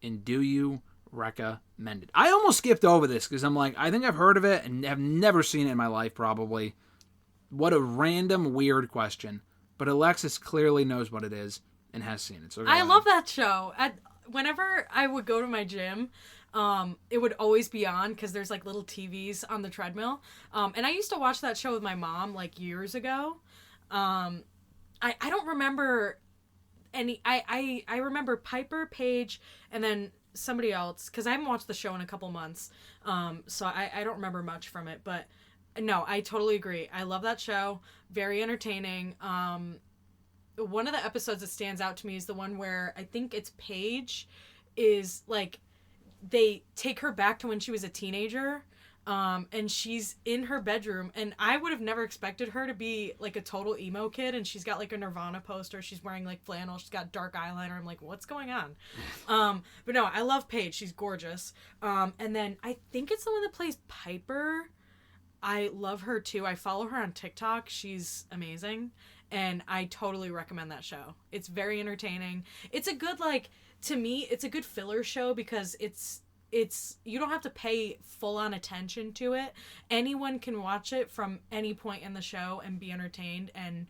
and do you recommend it? I almost skipped over this because I'm like, I think I've heard of it and have never seen it in my life, probably. What a random, weird question. But Alexis clearly knows what it is and has seen it. So I love that show. Whenever I would go to my gym, it would always be on because there's like little TVs on the treadmill. And I used to watch that show with my mom like years ago. I don't remember any. I remember Piper, Paige, and then somebody else because I haven't watched the show in a couple months. So I don't remember much from it. But no, I totally agree. I love that show. Very entertaining. One of the episodes that stands out to me is the one where I think it's Paige is like, they take her back to when she was a teenager, and she's in her bedroom, and I would have never expected her to be like a total emo kid, and she's got like a Nirvana poster, she's wearing like flannel, she's got dark eyeliner. I'm like, what's going on? But no, I love Paige, she's gorgeous. And then I think it's the one that plays Piper. I love her too. I follow her on TikTok. She's amazing, and I totally recommend that show. It's very entertaining. It's a good, like, to me, it's a good filler show because it's you don't have to pay full on attention to it. Anyone can watch it from any point in the show and be entertained and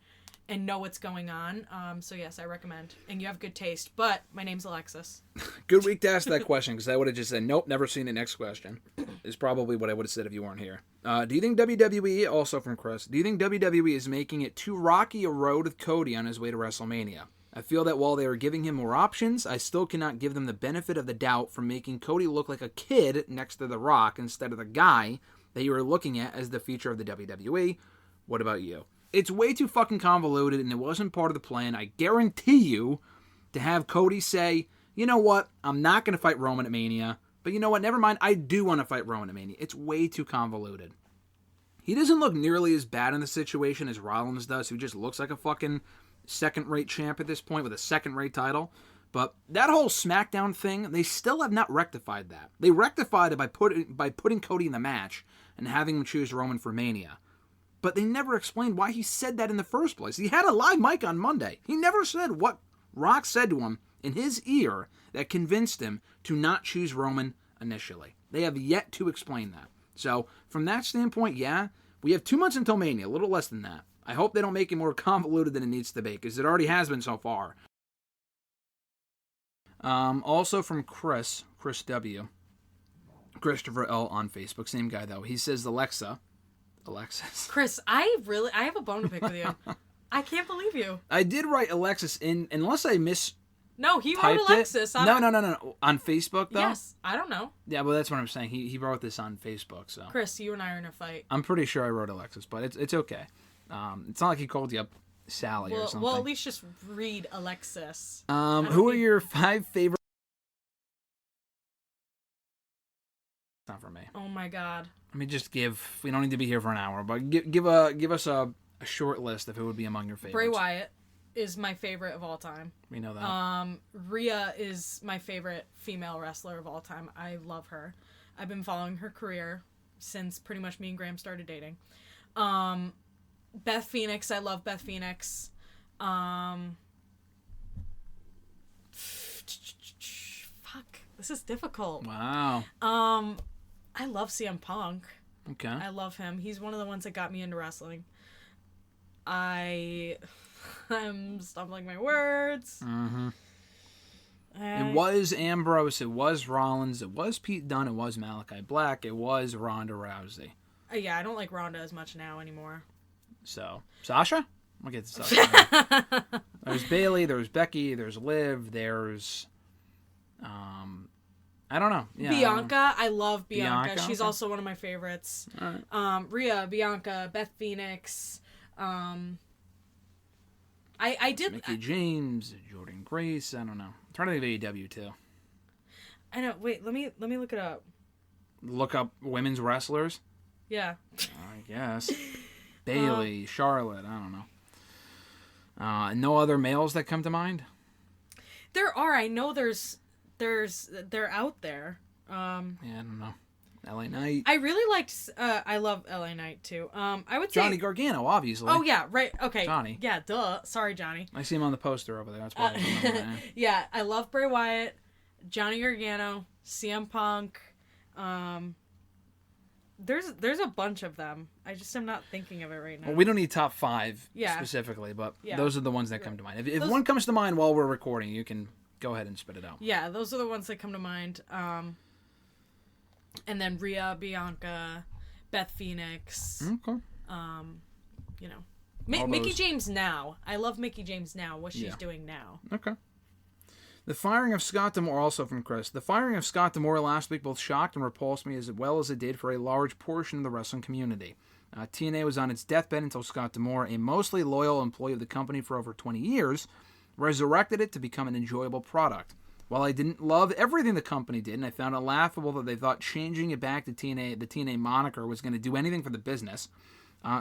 know what's going on. So yes, I recommend. And you have good taste. But my name's Alexis. Good week to ask that question, because I would have just said, nope, never seen it. Next question is probably what I would have said if you weren't here. Do you think WWE, also from Chris, do you think WWE is making it too rocky a road with Cody on his way to WrestleMania? I feel that while they are giving him more options, I still cannot give them the benefit of the doubt for making Cody look like a kid next to The Rock instead of the guy that you are looking at as the future of the WWE. What about you? It's way too fucking convoluted, and it wasn't part of the plan. I guarantee you to have Cody say, you know what, I'm not going to fight Roman at Mania, but you know what, never mind, I do want to fight Roman at Mania. It's way too convoluted. He doesn't look nearly as bad in the situation as Rollins does, who just looks like a fucking second-rate champ at this point with a second-rate title. But that whole SmackDown thing, they still have not rectified that. They rectified it by putting Cody in the match and having him choose Roman for Mania. But they never explained why he said that in the first place. He had a live mic on Monday. He never said what Rock said to him in his ear that convinced him to not choose Roman initially. They have yet to explain that. So, from that standpoint, yeah, we have 2 months until Mania, a little less than that. I hope they don't make it more convoluted than it needs to be, because it already has been so far. Also from Chris W. Christopher L. on Facebook, same guy though. He says, Alexis. Chris, I have a bone to pick with you. I can't believe you. I did write Alexis in, unless I No, he wrote Alexis. No. On Facebook, though? Yes. I don't know. Yeah, well, that's what I'm saying. He wrote this on Facebook, so. Chris, you and I are in a fight. I'm pretty sure I wrote Alexis, but it's okay. It's not like he called you up Sally or something. Well, at least just read Alexis. Who are your 5 favorite... It's not for me. Oh, my God. Let me just give... We don't need to be here for an hour, but give us a short list of who would be among your favorites. Bray Wyatt is my favorite of all time. We know that. Rhea is my favorite female wrestler of all time. I love her. I've been following her career since pretty much me and Graham started dating. Beth Phoenix. I love Beth Phoenix. Fuck. This is difficult. Wow. I love CM Punk. Okay. I love him. He's one of the ones that got me into wrestling. I'm stumbling my words. Mm-hmm. It was Ambrose. It was Rollins. It was Pete Dunne. It was Malachi Black. It was Ronda Rousey. Yeah, I don't like Ronda as much now anymore. So, Sasha? We'll get to Sasha. There's Bayley. There's Becky. There's Liv. There's... I don't know. Yeah, Bianca. I love Bianca. She's okay. also one of my favorites. All right. Rhea, Bianca, Beth Phoenix. I did... Mickey James, Jordan Grace. I don't know. I'm trying to think of AEW, too. I know. Wait, let me look it up. Look up women's wrestlers? Yeah. I guess. Bayley, Charlotte, I don't know. No other males that come to mind? There are. I know they're out there. Yeah, I don't know. LA Knight. I really liked. I love LA Knight too. I would say Johnny Gargano, obviously. Oh yeah, right. Okay. Johnny. Yeah, duh. Sorry, Johnny. I see him on the poster over there. That's why I remember that. Yeah, I love Bray Wyatt, Johnny Gargano, CM Punk. There's a bunch of them. I just am not thinking of it right now. Well, we don't need top 5 Yeah. specifically, but Yeah. those are the ones that come to mind. If one comes to mind while we're recording, you can go ahead and spit it out. Yeah, those are the ones that come to mind. And then Rhea, Bianca, Beth Phoenix. Okay. You know, Mickie James now. I love Mickie James now. What she's doing now. Okay. The firing of Scott D'Amore, also from Chris. The firing of Scott D'Amore last week both shocked and repulsed me as well as it did for a large portion of the wrestling community. TNA was on its deathbed until Scott D'Amore, a mostly loyal employee of the company for over 20 years, resurrected it to become an enjoyable product. While I didn't love everything the company did, and I found it laughable that they thought changing it back to TNA, the TNA moniker, was going to do anything for the business,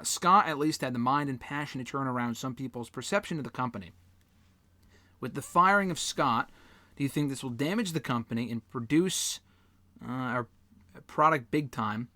Scott at least had the mind and passion to turn around some people's perception of the company. With the firing of Scott, do you think this will damage the company and produce our product big time?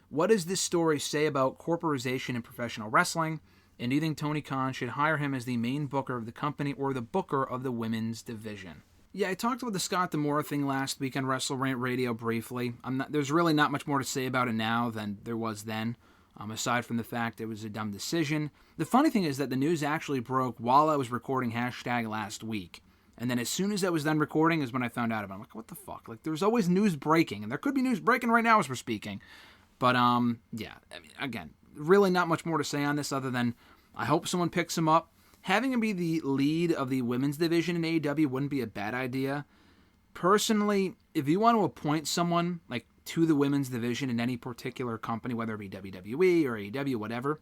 What does this story say about corporatization in professional wrestling? And do you think Tony Khan should hire him as the main booker of the company or the booker of the women's division? Yeah, I talked about the Scott D'Amore thing last week on WrestleRant Radio briefly. There's really not much more to say about it now than there was then, aside from the fact it was a dumb decision. The funny thing is that the news actually broke while I was recording hashtag last week. And then as soon as I was done recording is when I found out about it. I'm like, what the fuck? Like, there's always news breaking, and there could be news breaking right now as we're speaking. But, yeah, I mean, again, really not much more to say on this other than I hope someone picks him up. Having him be the lead of the women's division in AEW wouldn't be a bad idea. Personally, if you want to appoint someone like to the women's division in any particular company, whether it be WWE or AEW, whatever,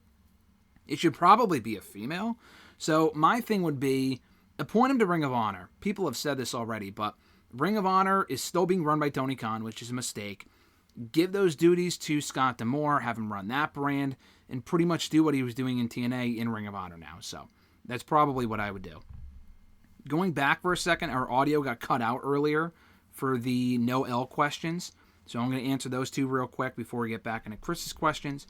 it should probably be a female. So my thing would be appoint him to Ring of Honor. People have said this already, but Ring of Honor is still being run by Tony Khan, which is a mistake. Give those duties to Scott D'Amore, have him run that brand, and pretty much do what he was doing in TNA in Ring of Honor now. So that's probably what I would do. Going back for a second, our audio got cut out earlier for the no L questions. So I'm going to answer those two real quick before we get back into Chris's questions.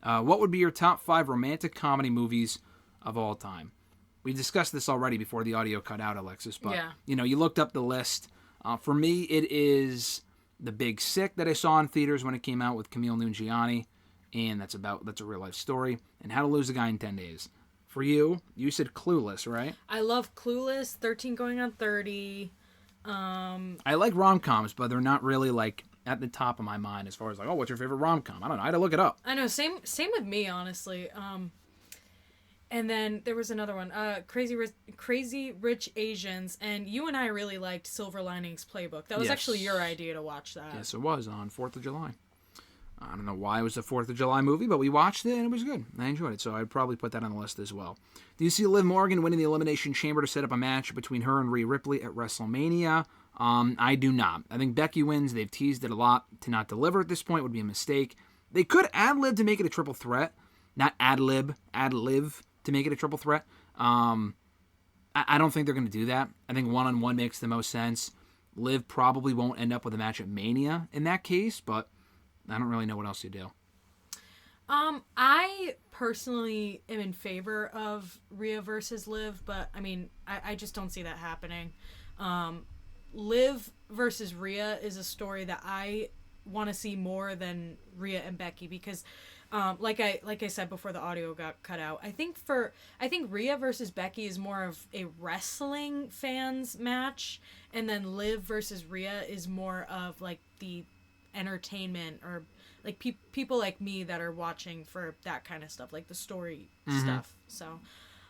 What would be your top 5 romantic comedy movies of all time? We discussed this already before the audio cut out, Alexis. But, you looked up the list. For me, it is The Big Sick that I saw in theaters when it came out with Camille Nungiani. And that's a real life story. And How to Lose a Guy in 10 Days. For you, you said Clueless, right? I love Clueless, 13 Going on 30. I like rom-coms, but they're not really, like, at the top of my mind as far as, like, oh, what's your favorite rom-com? I don't know. I had to look it up. I know. Same with me, honestly. And then there was another one, Crazy Rich Asians, and you and I really liked Silver Linings Playbook. That was actually your idea to watch that. Yes, it was on 4th of July. I don't know why it was a 4th of July movie, but we watched it and it was good. I enjoyed it, so I'd probably put that on the list as well. Do you see Liv Morgan winning the Elimination Chamber to set up a match between her and Rhea Ripley at WrestleMania? I do not. I think Becky wins. They've teased it a lot. To not deliver at this point would be a mistake. They could ad-lib to make it a triple threat. Not ad-lib to make it a triple threat. I don't think they're going to do that. I think one-on-one makes the most sense. Liv probably won't end up with a match at Mania in that case, but I don't really know what else you do. I personally am in favor of Rhea versus Liv, but I mean, I just don't see that happening. Liv versus Rhea is a story that I want to see more than Rhea and Becky because, like I said before the audio got cut out, I think Rhea versus Becky is more of a wrestling fans match, and then Liv versus Rhea is more of like the entertainment or like people like me that are watching for that kind of stuff, like the story stuff. So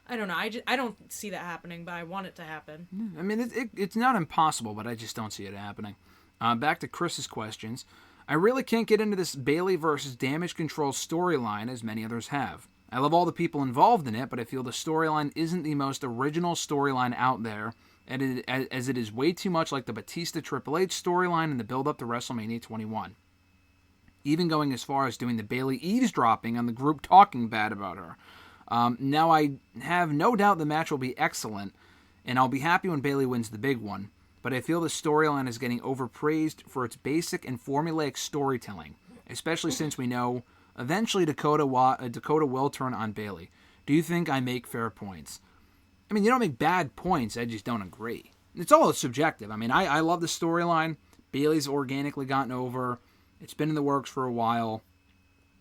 I don't know. I don't see that happening, but I want it to happen. I mean, it's not impossible, but I just don't see it happening. Back to Chris's questions. I really can't get into this Bayley versus Damage Control storyline as many others have. I love all the people involved in it, but I feel the storyline isn't the most original storyline out there, as it is way too much like the Batista Triple H storyline in the build-up to WrestleMania 21. Even going as far as doing the Bayley eavesdropping on the group talking bad about her. Now, I have no doubt the match will be excellent, and I'll be happy when Bayley wins the big one, but I feel the storyline is getting overpraised for its basic and formulaic storytelling, especially since we know eventually Dakota will turn on Bayley. Do you think I make fair points? I mean, you don't make bad points, I just don't agree. It's all subjective. I mean, I love the storyline. Bayley's organically gotten over. It's been in the works for a while.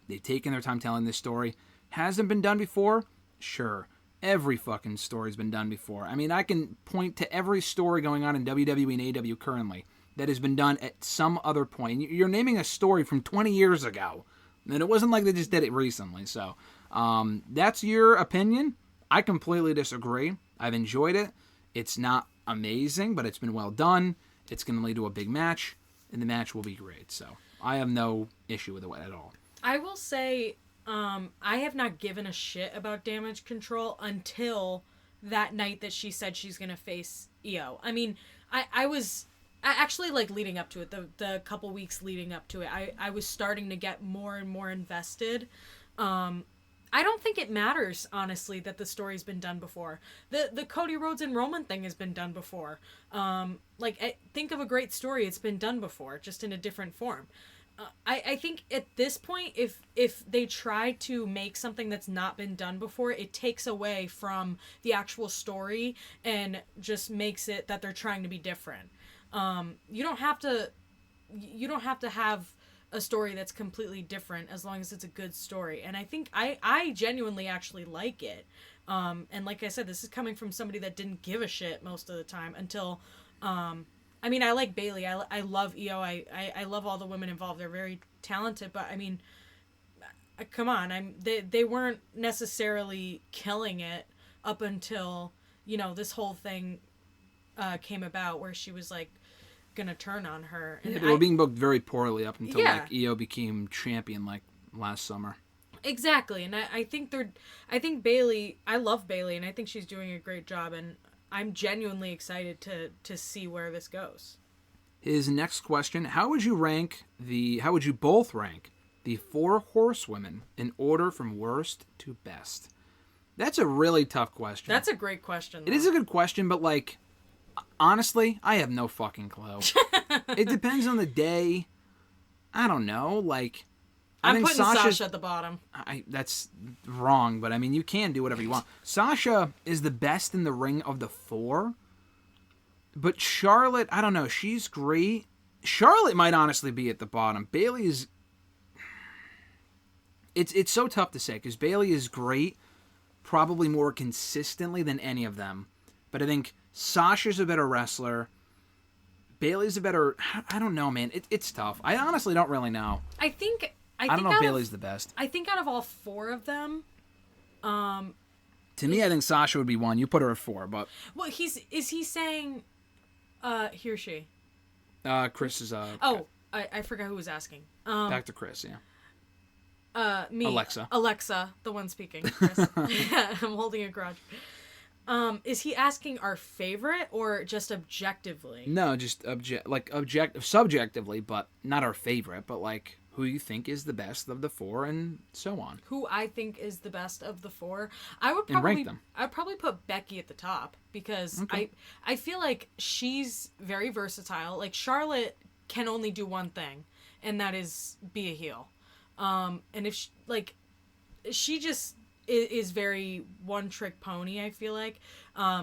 They've taken their time telling this story. Hasn't been done before? Sure. Every fucking story's been done before. I mean, I can point to every story going on in WWE and AEW currently that has been done at some other point. You're naming a story from 20 years ago. And it wasn't like they just did it recently. So, that's your opinion. I completely disagree. I've enjoyed it. It's not amazing, but it's been well done. It's going to lead to a big match, and the match will be great. So, I have no issue with it at all. I will say, I have not given a shit about Damage Control until that night that she said she's going to face Io. I mean, I was actually, like, leading up to it, the couple weeks leading up to it, I was starting to get more and more invested. I don't think it matters, honestly, that the story's been done before. The Cody Rhodes and Roman thing has been done before. Think of a great story. It's been done before, just in a different form. I think at this point, if they try to make something that's not been done before, it takes away from the actual story and just makes it that they're trying to be different. You don't have to have a story that's completely different as long as it's a good story. And I think I genuinely actually like it. And like I said, this is coming from somebody that didn't give a shit most of the time until, I mean, I like Bailey. I love Io. I love all the women involved. They're very talented, but I mean, come on. They weren't necessarily killing it up until, this whole thing came about where she was like gonna turn on her. And they were being booked very poorly up until like Io became champion like last summer. Exactly, and I think Bailey. I love Bailey, and I think she's doing a great job, and I'm genuinely excited to see where this goes. His next question: How would you both rank the 4 horsewomen in order from worst to best? That's a really tough question. That's a great question, though. It is a good question, but like, honestly, I have no fucking clue. It depends on the day. I don't know. Like, I'm putting Sasha at the bottom. That's wrong, but I mean, you can do whatever you want. Sasha is the best in the ring of the 4. But Charlotte, I don't know. She's great. Charlotte might honestly be at the bottom. Bailey is... It's so tough to say, because Bailey is great, probably more consistently than any of them. But I think Sasha's a better wrestler. Bailey's a better... I don't know, man. It's tough. I honestly don't really know. I don't know if Bailey's the best. I think out of all 4 of them... to me, I think Sasha would be 1. You put her at 4, but... Well, is he saying... he or she? Chris is... I forgot who was asking. Back to Chris, yeah. Me. Alexa, the one speaking. Chris. I'm holding a grudge. Is he asking our favorite or just objectively? No, just subjectively, but not our favorite, but like who you think is the best of the 4 and so on. Who I think is the best of the 4. I would probably rank them. I'd probably put Becky at the top because I feel like she's very versatile. Like Charlotte can only do one thing, and that is be a heel. And if she just is very one-trick pony, I feel like.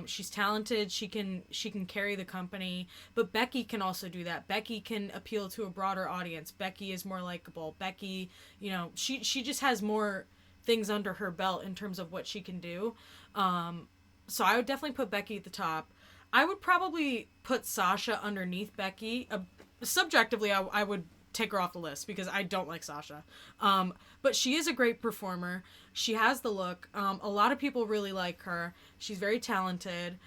She's talented. She can carry the company. But Becky can also do that. Becky can appeal to a broader audience. Becky is more likable. Becky, she just has more things under her belt in terms of what she can do. So I would definitely put Becky at the top. I would probably put Sasha underneath Becky. Subjectively, I would take her off the list because I don't like Sasha. But she is a great performer. She has the look. A lot of people really like her. She's very talented.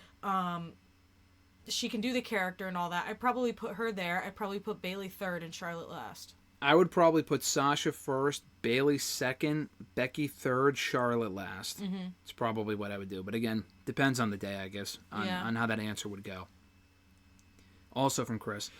She can do the character and all that. I'd probably put her there. I'd probably put Bailey third and Charlotte last. I would probably put Sasha first, Bailey second, Becky third, Charlotte last. Mm-hmm. It's probably what I would do. But again, depends on the day, I guess, on how that answer would go. Also from Chris.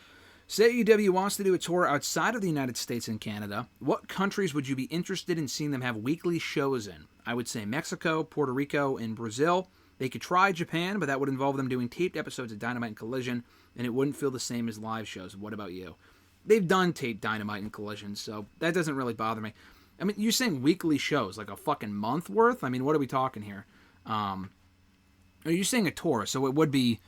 Say AEW wants to do a tour outside of the United States and Canada. What countries would you be interested in seeing them have weekly shows in? I would say Mexico, Puerto Rico, and Brazil. They could try Japan, but that would involve them doing taped episodes of Dynamite and Collision, and it wouldn't feel the same as live shows. What about you? They've done taped Dynamite and Collision, so that doesn't really bother me. I mean, you're saying weekly shows, like a fucking month worth? I mean, what are we talking here? Are you saying a tour? So it would be...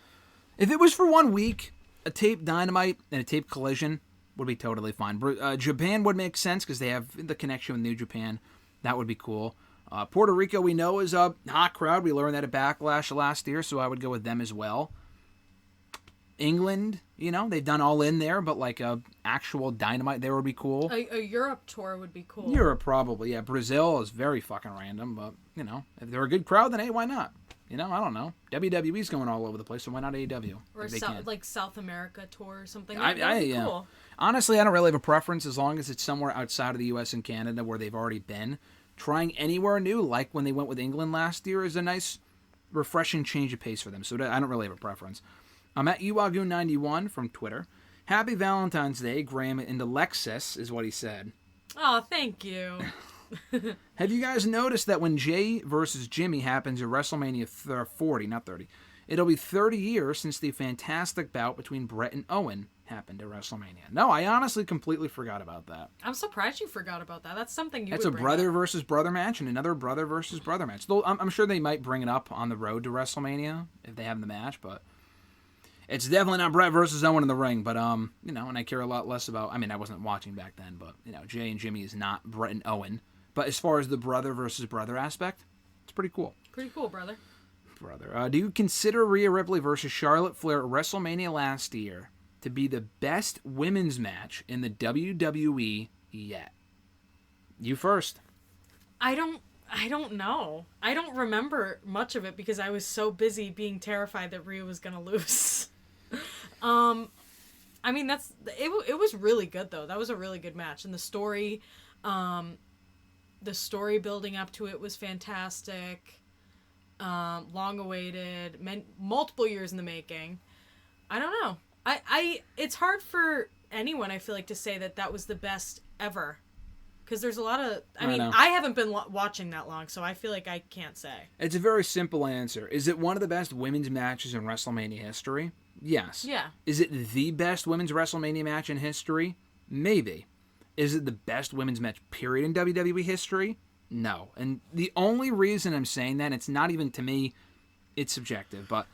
If it was for 1 week... A taped Dynamite and a taped Collision would be totally fine. Japan would make sense because they have the connection with New Japan. That would be cool. Puerto Rico, we know, is a hot crowd. We learned that at Backlash last year, so I would go with them as well. England, they've done All In there, but like a actual Dynamite there would be cool. A Europe tour would be cool. Europe, probably, yeah. Brazil is very fucking random, but, if they're a good crowd, then hey, why not? I don't know. WWE's going all over the place, so why not AEW? Or South America tour or something. That'd be cool. Honestly, I don't really have a preference as long as it's somewhere outside of the U.S. and Canada where they've already been. Trying anywhere new, like when they went with England last year, is a nice, refreshing change of pace for them. So I don't really have a preference. I'm at Uwagoon91 from Twitter. Happy Valentine's Day, Graham, and Alexis, is what he said. Oh, thank you. Have you guys noticed that when Jay versus Jimmy happens at WrestleMania 40, not 30, it'll be 30 years since the fantastic bout between Brett and Owen? happened at WrestleMania. No, I honestly completely forgot about that. I'm surprised you forgot about that. That's something you It's would a bring brother up. versus brother match and another brother versus brother match. Though I'm sure they might bring it up on the road to WrestleMania if they have the match, but it's definitely not Brett versus Owen in the ring. But and I care a lot less about. I mean, I wasn't watching back then, but Jay and Jimmy is not Brett and Owen. But as far as the brother versus brother aspect, it's pretty cool. Pretty cool, brother. Do you consider Rhea Ripley versus Charlotte Flair at WrestleMania last year to be the best women's match in the WWE yet? You first. I don't know. I don't remember much of it because I was so busy being terrified that Rhea was gonna lose. I mean, it was really good though. That was a really good match, and the story building up to it was fantastic. Long awaited, multiple years in the making. I don't know. It's hard for anyone, I feel like, to say that was the best ever. Because there's a lot of... I haven't been watching that long, so I feel like I can't say. It's a very simple answer. Is it one of the best women's matches in WrestleMania history? Yes. Yeah. Is it the best women's WrestleMania match in history? Maybe. Is it the best women's match, period, in WWE history? No. And the only reason I'm saying that, it's not even to me, it's subjective, but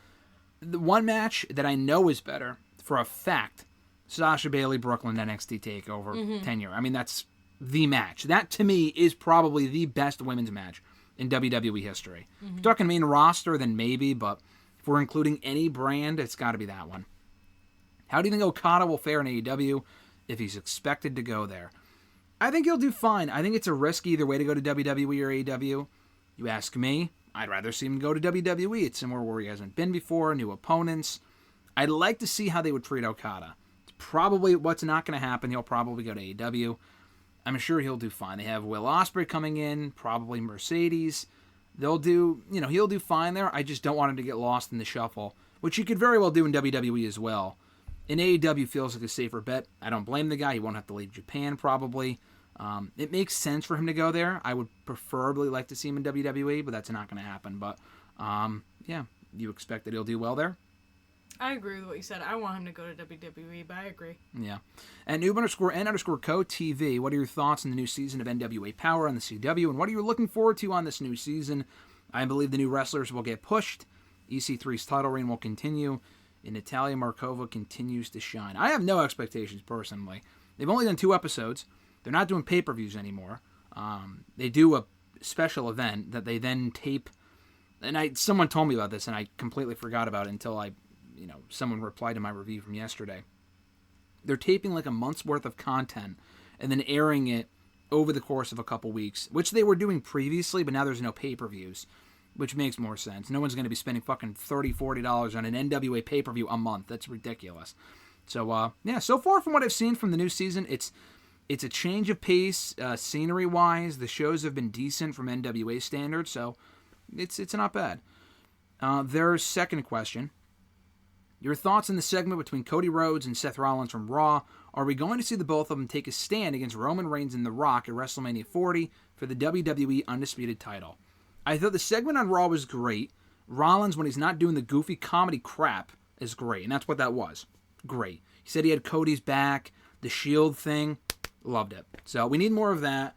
the one match that I know is better, for a fact, Sasha Bailey, Brooklyn NXT TakeOver 10 year. I mean, that's the match. That, to me, is probably the best women's match in WWE history. If you're talking main roster, then maybe, but if we're including any brand, it's got to be that one. How do you think Okada will fare in AEW if he's expected to go there? I think he'll do fine. I think it's a risk either way to go to WWE or AEW. You ask me, I'd rather see him go to WWE. It's somewhere where he hasn't been before, new opponents. I'd like to see how they would treat Okada. It's probably what's not going to happen. He'll probably go to AEW. I'm sure he'll do fine. They have Will Ospreay coming in, probably Mercedes. He'll do fine there. I just don't want him to get lost in the shuffle, which he could very well do in WWE as well. In AEW feels like a safer bet. I don't blame the guy. He won't have to leave Japan probably. It makes sense for him to go there. I would preferably like to see him in WWE, but that's not going to happen. But you expect that he'll do well there? I agree with what you said. I want him to go to WWE, but I agree. Yeah. And noob_n_co TV, what are your thoughts on the new season of NWA Power on the CW, and what are you looking forward to on this new season? I believe the new wrestlers will get pushed. EC3's title reign will continue. And Natalia Markova continues to shine. I have no expectations, personally. They've only done 2 episodes. They're not doing pay-per-views anymore. They do a special event that they then tape. And someone told me about this, and I completely forgot about it until someone replied to my review from yesterday. They're taping like a month's worth of content and then airing it over the course of a couple weeks, which they were doing previously, but now there's no pay-per-views. Which makes more sense. No one's going to be spending fucking $30, $40 on an NWA pay-per-view a month. That's ridiculous. So, so far from what I've seen from the new season, it's a change of pace, scenery-wise. The shows have been decent from NWA standards, so it's not bad. Their second question. Your thoughts on the segment between Cody Rhodes and Seth Rollins from Raw. Are we going to see the both of them take a stand against Roman Reigns and The Rock at WrestleMania 40 for the WWE Undisputed title? I thought the segment on Raw was great. Rollins, when he's not doing the goofy comedy crap, is great. And that's what that was. Great. He said he had Cody's back. The Shield thing. Loved it. So we need more of that.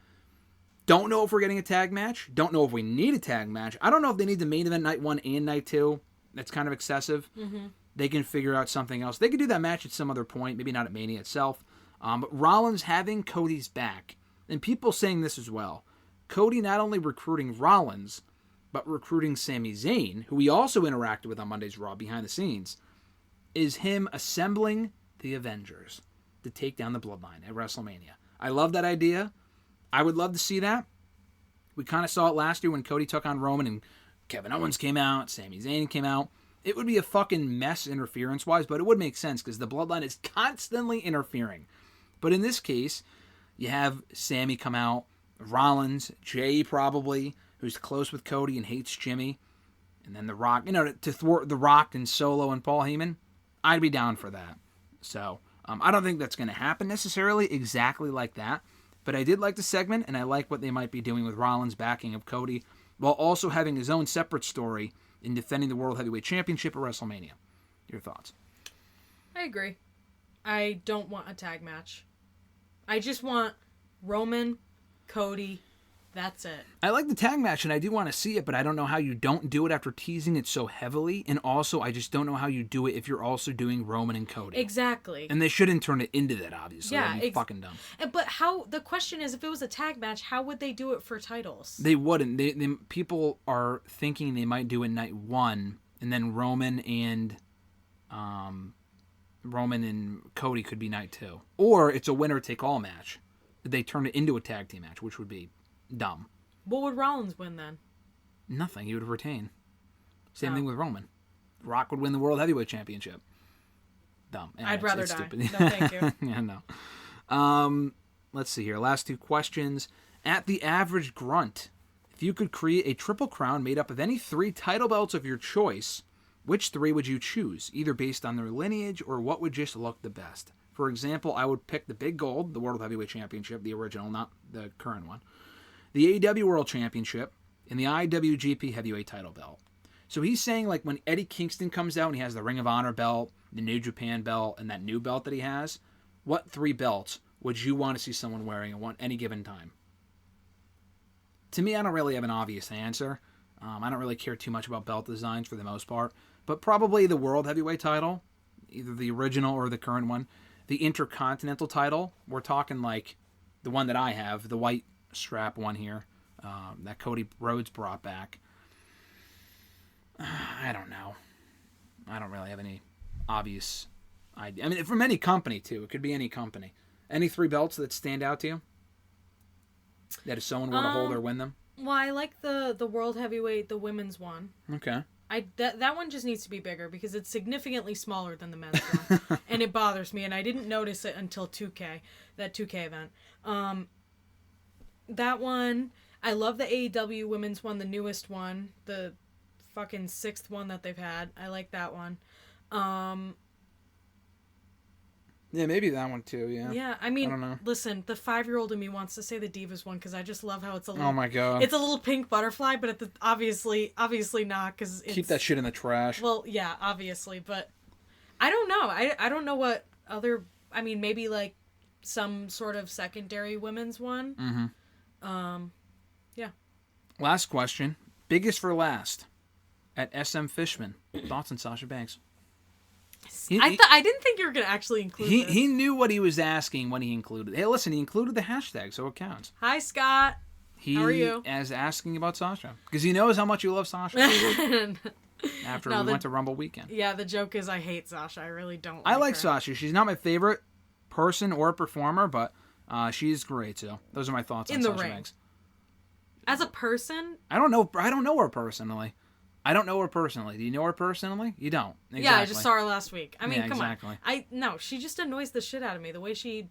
Don't know if we're getting a tag match. Don't know if we need a tag match. I don't know if they need the main event night 1 and night 2. That's kind of excessive. They can figure out something else. They could do that match at some other point. Maybe not at Mania itself. But Rollins having Cody's back. And people saying this as well. Cody not only recruiting Rollins, but recruiting Sami Zayn, who he also interacted with on Monday's Raw behind the scenes, is him assembling the Avengers to take down the Bloodline at WrestleMania. I love that idea. I would love to see that. We kind of saw it last year when Cody took on Roman and Kevin Owens came out, Sami Zayn came out. It would be a fucking mess interference-wise, but it would make sense because the Bloodline is constantly interfering. But in this case, you have Sami come out, Rollins, Jay probably, who's close with Cody and hates Jimmy, and then The Rock, to thwart The Rock and Solo and Paul Heyman, I'd be down for that. So, I don't think that's going to happen necessarily exactly like that, but I did like the segment, and I like what they might be doing with Rollins' backing of Cody, while also having his own separate story in defending the World Heavyweight Championship at WrestleMania. Your thoughts? I agree. I don't want a tag match. I just want Roman, Cody. That's it. I like the tag match, and I do want to see it, but I don't know how you don't do it after teasing it so heavily. And also, I just don't know how you do it if you're also doing Roman and Cody. Exactly. And they shouldn't turn it into that, obviously. Yeah, that'd be fucking dumb. But how? The question is, if it was a tag match, how would they do it for titles? They wouldn't. People are thinking they might do it night 1, and then Roman and Cody could be night 2, or it's a winner take all match. They turn it into a tag team match, which would be dumb. What would Rollins win then? Nothing. He would retain. Same thing with Roman. Rock would win the World Heavyweight Championship. Dumb. Yeah, I'd rather die. Stupid. No, thank you. Yeah, no. Let's see here. Last 2 questions. At the average grunt, if you could create a triple crown made up of any 3 title belts of your choice, which 3 would you choose? Either based on their lineage or what would just look the best. For example, I would pick the Big Gold, the World Heavyweight Championship, the original, not the current one, the AEW World Championship, and the IWGP Heavyweight title belt. So he's saying, like, when Eddie Kingston comes out and he has the Ring of Honor belt, the New Japan belt, and that new belt that he has, what 3 belts would you want to see someone wearing at any given time? To me, I don't really have an obvious answer. I don't really care too much about belt designs for the most part, but probably the World Heavyweight title, either the original or the current one. The Intercontinental title, we're talking like the one that I have, the white strap one here, that Cody Rhodes brought back. I don't know. I don't really have any obvious idea. I mean, from any company, too. It could be any company. Any 3 belts that stand out to you? That if someone were to hold or win them? Well, I like the World Heavyweight, the women's one. Okay. That one just needs to be bigger because it's significantly smaller than the men's one. And it bothers me, and I didn't notice it until 2K, that 2K event. That one, I love the AEW women's one, the newest one, the fucking 6th one that they've had. I like that one. Yeah, maybe that one too, yeah. Yeah, I mean, I don't know. Listen, the 5-year-old in me wants to say the Divas one because I just love how it's a little... Oh my god. It's a little pink butterfly, but obviously not because it's... Keep that shit in the trash. Well, yeah, obviously, but I don't know. I don't know what other... I mean, maybe like some sort of secondary women's one. Mm-hmm. Yeah. Last question. Biggest for last. At SM Fishman. Thoughts on Sasha Banks? I didn't think you were going to actually include this. He knew what he was asking when he included. Hey, listen, he included the hashtag, so it counts. Hi, Scott. How are you? He is asking about Sasha. Because he knows how much you love Sasha. After we went to Rumble Weekend. Yeah, the joke is I hate Sasha. I really don't I like her. Sasha. She's not my favorite person or performer, but she's great, so those are my thoughts on Sasha Banks. As a person? I don't know her personally. Do you know her personally? You don't. Exactly. Yeah, I just saw her last week. I mean, yeah, come exactly. on. No, she just annoys the shit out of me. The way she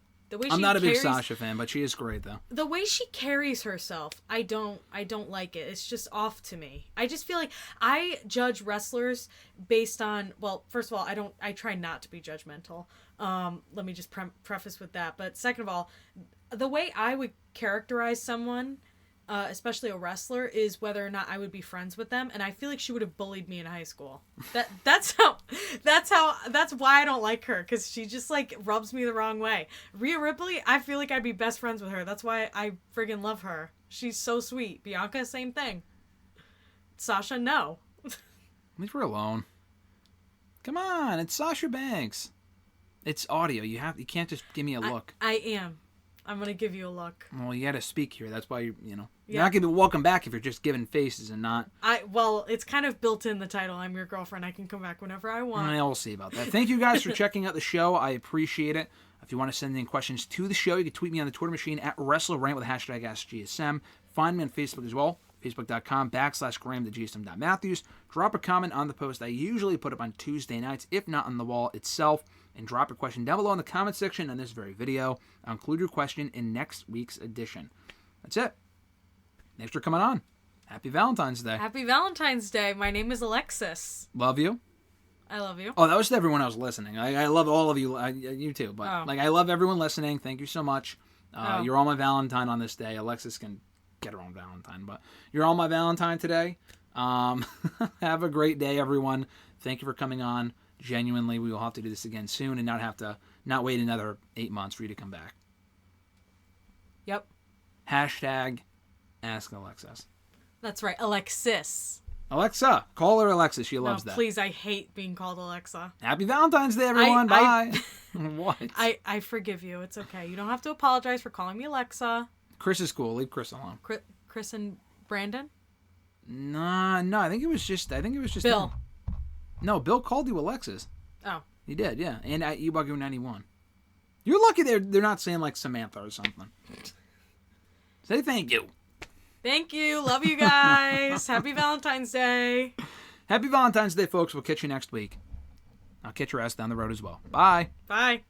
I'm not a big Sasha fan, but she is great though. The way she carries herself, I don't like it. It's just off to me. I just feel like I judge wrestlers based on, well, first of all, I try not to be judgmental. Let me just preface with that. But second of all, the way I would characterize someone, especially a wrestler, is whether or not I would be friends with them, and I feel like she would have bullied me in high school. That's why I don't like her, because she just like rubs me the wrong way. Rhea Ripley, I feel like I'd be best friends with her. That's why I friggin' love her. She's so sweet. Bianca, same thing. Sasha, no. Leave her alone. Come on, it's Sasha Banks. It's audio. You can't just give me a look. I am. I'm gonna give you a look. Well, you got to speak here. That's why you're not gonna be welcome back if you're just giving faces and not. Well, it's kind of built in the title. I'm your girlfriend. I can come back whenever I want. We'll see about that. Thank you guys for checking out the show. I appreciate it. If you want to send in questions to the show, you can tweet me on the Twitter machine at WrestleRant with the hashtag AskGSM. Find me on Facebook as well. Facebook.com/Graham.GSM.Matthews. Drop a comment on the post. I usually put up on Tuesday nights, if not on the wall itself. And drop a question down below in the comment section on this very video. I'll include your question in next week's edition. That's it. Thanks for coming on. Happy Valentine's Day. Happy Valentine's Day. My name is Alexis. Love you. I love you. Oh, that was to everyone else listening. I love all of you. You too. But I love everyone listening. Thank you so much. You're all my Valentine on this day. Alexis can get her own Valentine, but you're all my Valentine today. Have a great day, everyone. Thank you for coming on. Genuinely, we will have to do this again soon and not have to not wait another 8 months for you to come back. Yep. Hashtag Ask Alexis. That's right. Alexis. Alexa. Call her Alexis. She loves No, that. please, I hate being called Alexa. Happy Valentine's Day, everyone. Bye. What? I forgive you. It's okay. You don't have to apologize for calling me Alexa. Chris is cool. Leave Chris alone. Chris and Brandon? No. I think it was just Bill. him. No, Bill called you Alexis. Oh. He did, yeah. And at eBugger91. You're lucky they're not saying like Samantha or something. Say thank you. Thank you. Love you guys. Happy Valentine's Day. Happy Valentine's Day, folks. We'll catch you next week. I'll catch your ass down the road as well. Bye. Bye.